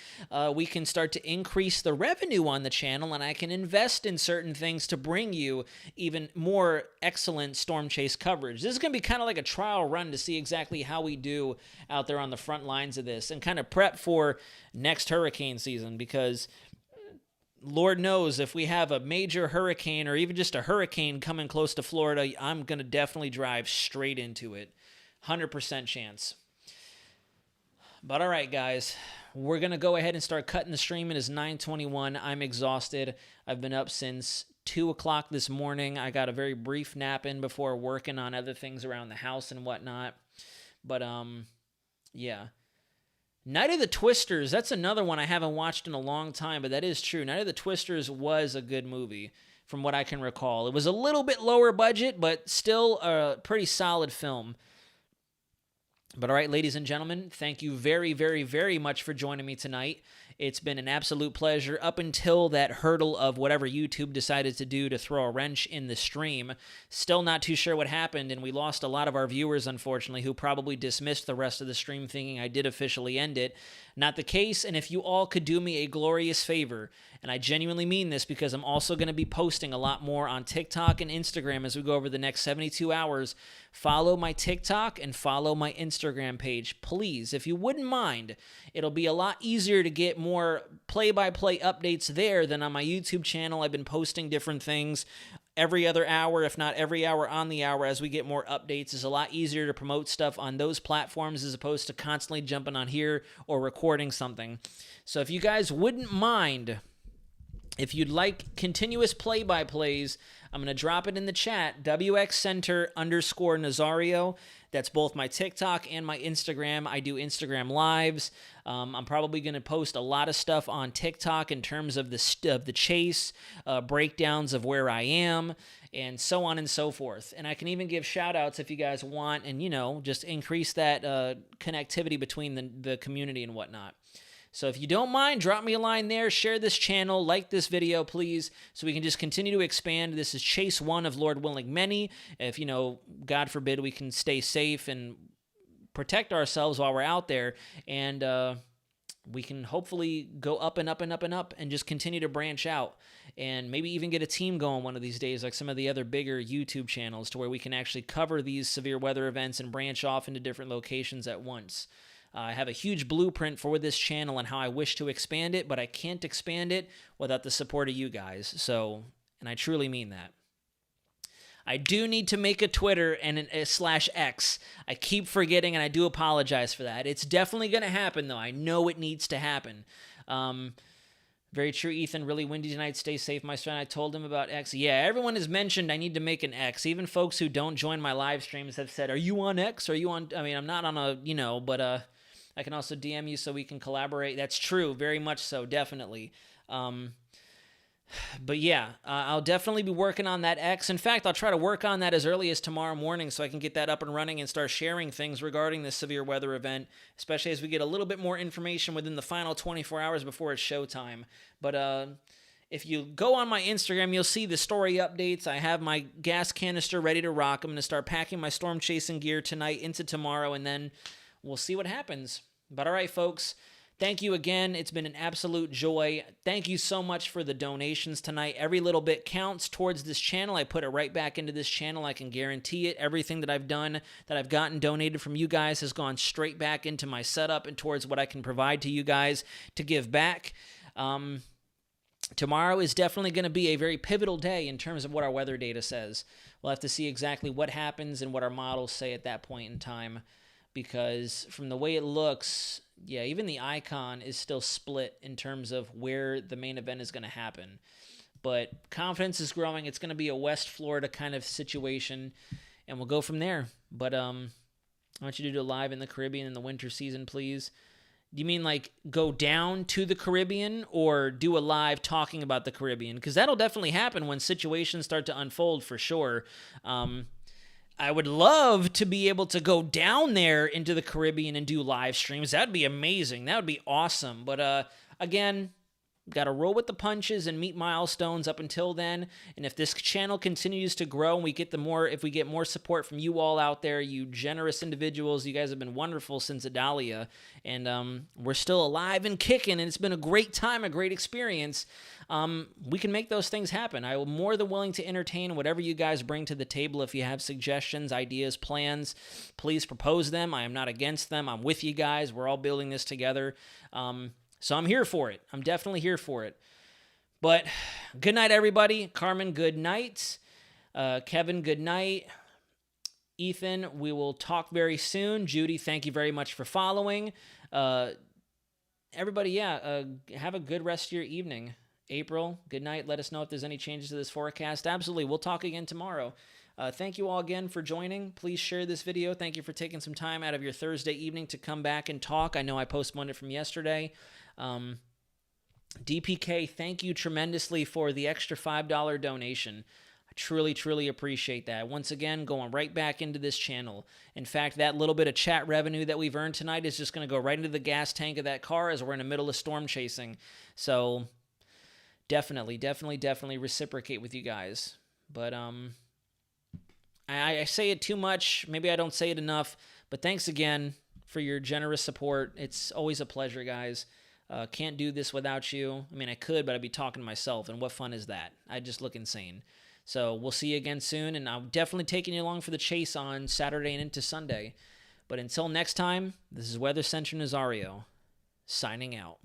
we can start to increase the revenue on the channel, and I can invest in certain things to bring you even more excellent storm chase coverage. This is going to be kind of like a trial run to see exactly how we do out there on the front lines of this and kind of prep for next hurricane season, because Lord knows if we have a major hurricane or even just a hurricane coming close to Florida, I'm going to definitely drive straight into it. 100% chance. But all right, guys, we're going to go ahead and start cutting the stream. It is 9:21. I'm exhausted. I've been up since 2 o'clock this morning. I got a very brief nap in before working on other things around the house and whatnot. But, yeah. Night of the Twisters, that's another one I haven't watched in a long time, but that is true. Night of the Twisters was a good movie, from what I can recall. It was a little bit lower budget, but still a pretty solid film. But all right, ladies and gentlemen, thank you very, very, very much for joining me tonight. It's been an absolute pleasure up until that hurdle of whatever YouTube decided to do to throw a wrench in the stream. Still not too sure what happened, and we lost a lot of our viewers, unfortunately, who probably dismissed the rest of the stream thinking I did officially end it. Not the case, and if you all could do me a glorious favor, and I genuinely mean this because I'm also going to be posting a lot more on TikTok and Instagram as we go over the next 72 hours, follow my TikTok and follow my Instagram page, please, if you wouldn't mind. It'll be a lot easier to get more play-by-play updates there than on my YouTube channel. I've been posting different things every other hour, if not every hour on the hour, as we get more updates. It's a lot easier to promote stuff on those platforms as opposed to constantly jumping on here or recording something. So if you guys wouldn't mind, if you'd like continuous play-by-plays, I'm going to drop it in the chat, WXCenter_Nazario. That's both my TikTok and my Instagram. I do Instagram lives. I'm probably going to post a lot of stuff on TikTok in terms of the chase, breakdowns of where I am, and so on and so forth. And I can even give shout-outs if you guys want and, just increase that connectivity between the community and whatnot. So if you don't mind, drop me a line there, share this channel, like this video, please, so we can just continue to expand. This is Chase 1 of Lord willing many. If, God forbid, we can stay safe and protect ourselves while we're out there, and we can hopefully go up and up and up and up and just continue to branch out and maybe even get a team going one of these days like some of the other bigger YouTube channels to where we can actually cover these severe weather events and branch off into different locations at once. I have a huge blueprint for this channel and how I wish to expand it, but I can't expand it without the support of you guys. So, and I truly mean that. I do need to make a Twitter and a /X. I keep forgetting, and I do apologize for that. It's definitely going to happen, though. I know it needs to happen. Very true, Ethan. Really windy tonight. Stay safe, my friend. I told him about X. Yeah, everyone has mentioned I need to make an X. Even folks who don't join my live streams have said, are you on X? Are you on... I mean, I'm not on a, but I can also DM you so we can collaborate. That's true. Very much so. Definitely. But yeah, I'll definitely be working on that X. In fact, I'll try to work on that as early as tomorrow morning so I can get that up and running and start sharing things regarding this severe weather event, especially as we get a little bit more information within the final 24 hours before it's showtime. But if you go on my Instagram, you'll see the story updates. I have my gas canister ready to rock. I'm going to start packing my storm chasing gear tonight into tomorrow, and then we'll see what happens. But all right, folks. Thank you again. It's been an absolute joy. Thank you so much for the donations tonight. Every little bit counts towards this channel. I put it right back into this channel. I can guarantee it. Everything that I've done, that I've gotten donated from you guys, has gone straight back into my setup and towards what I can provide to you guys to give back. Tomorrow is definitely going to be a very pivotal day in terms of what our weather data says. We'll have to see exactly what happens and what our models say at that point in time, because from the way it looks, yeah, even the icon is still split in terms of where the main event is going to happen. But confidence is growing. It's going to be a West Florida kind of situation, and we'll go from there. But I want you to do a live in the Caribbean in the winter season, please. Do you mean like go down to the Caribbean or do a live talking about the Caribbean? Because that'll definitely happen when situations start to unfold for sure. I would love to be able to go down there into the Caribbean and do live streams. That'd be amazing. That would be awesome. But again, got to roll with the punches and meet milestones up until then. And if this channel continues to grow and if we get more support from you all out there, you generous individuals, you guys have been wonderful since Adalia. And we're still alive and kicking, and it's been a great time, a great experience. We can make those things happen. I am more than willing to entertain whatever you guys bring to the table. If you have suggestions, ideas, plans, please propose them. I am not against them. I'm with you guys. We're all building this together. So I'm here for it. I'm definitely here for it. But good night, everybody. Carmen, good night. Kevin, good night. Ethan, we will talk very soon. Judy, thank you very much for following. Everybody, have a good rest of your evening. April, good night. Let us know if there's any changes to this forecast. Absolutely. We'll talk again tomorrow. Thank you all again for joining. Please share this video. Thank you for taking some time out of your Thursday evening to come back and talk. I know I postponed it from yesterday. DPK, thank you tremendously for the extra $5 donation. I truly, truly appreciate that. Once again, going right back into this channel. In fact, that little bit of chat revenue that we've earned tonight is just going to go right into the gas tank of that car as we're in the middle of storm chasing. So definitely reciprocate with you guys. But I say it too much. Maybe I don't say it enough. But thanks again for your generous support. It's always a pleasure, guys. Can't do this without you. I mean, I could, but I'd be talking to myself, and what fun is that? I'd just look insane. So we'll see you again soon, and I'm definitely taking you along for the chase on Saturday and into Sunday. But until next time, this is Weather Center Nazario, signing out.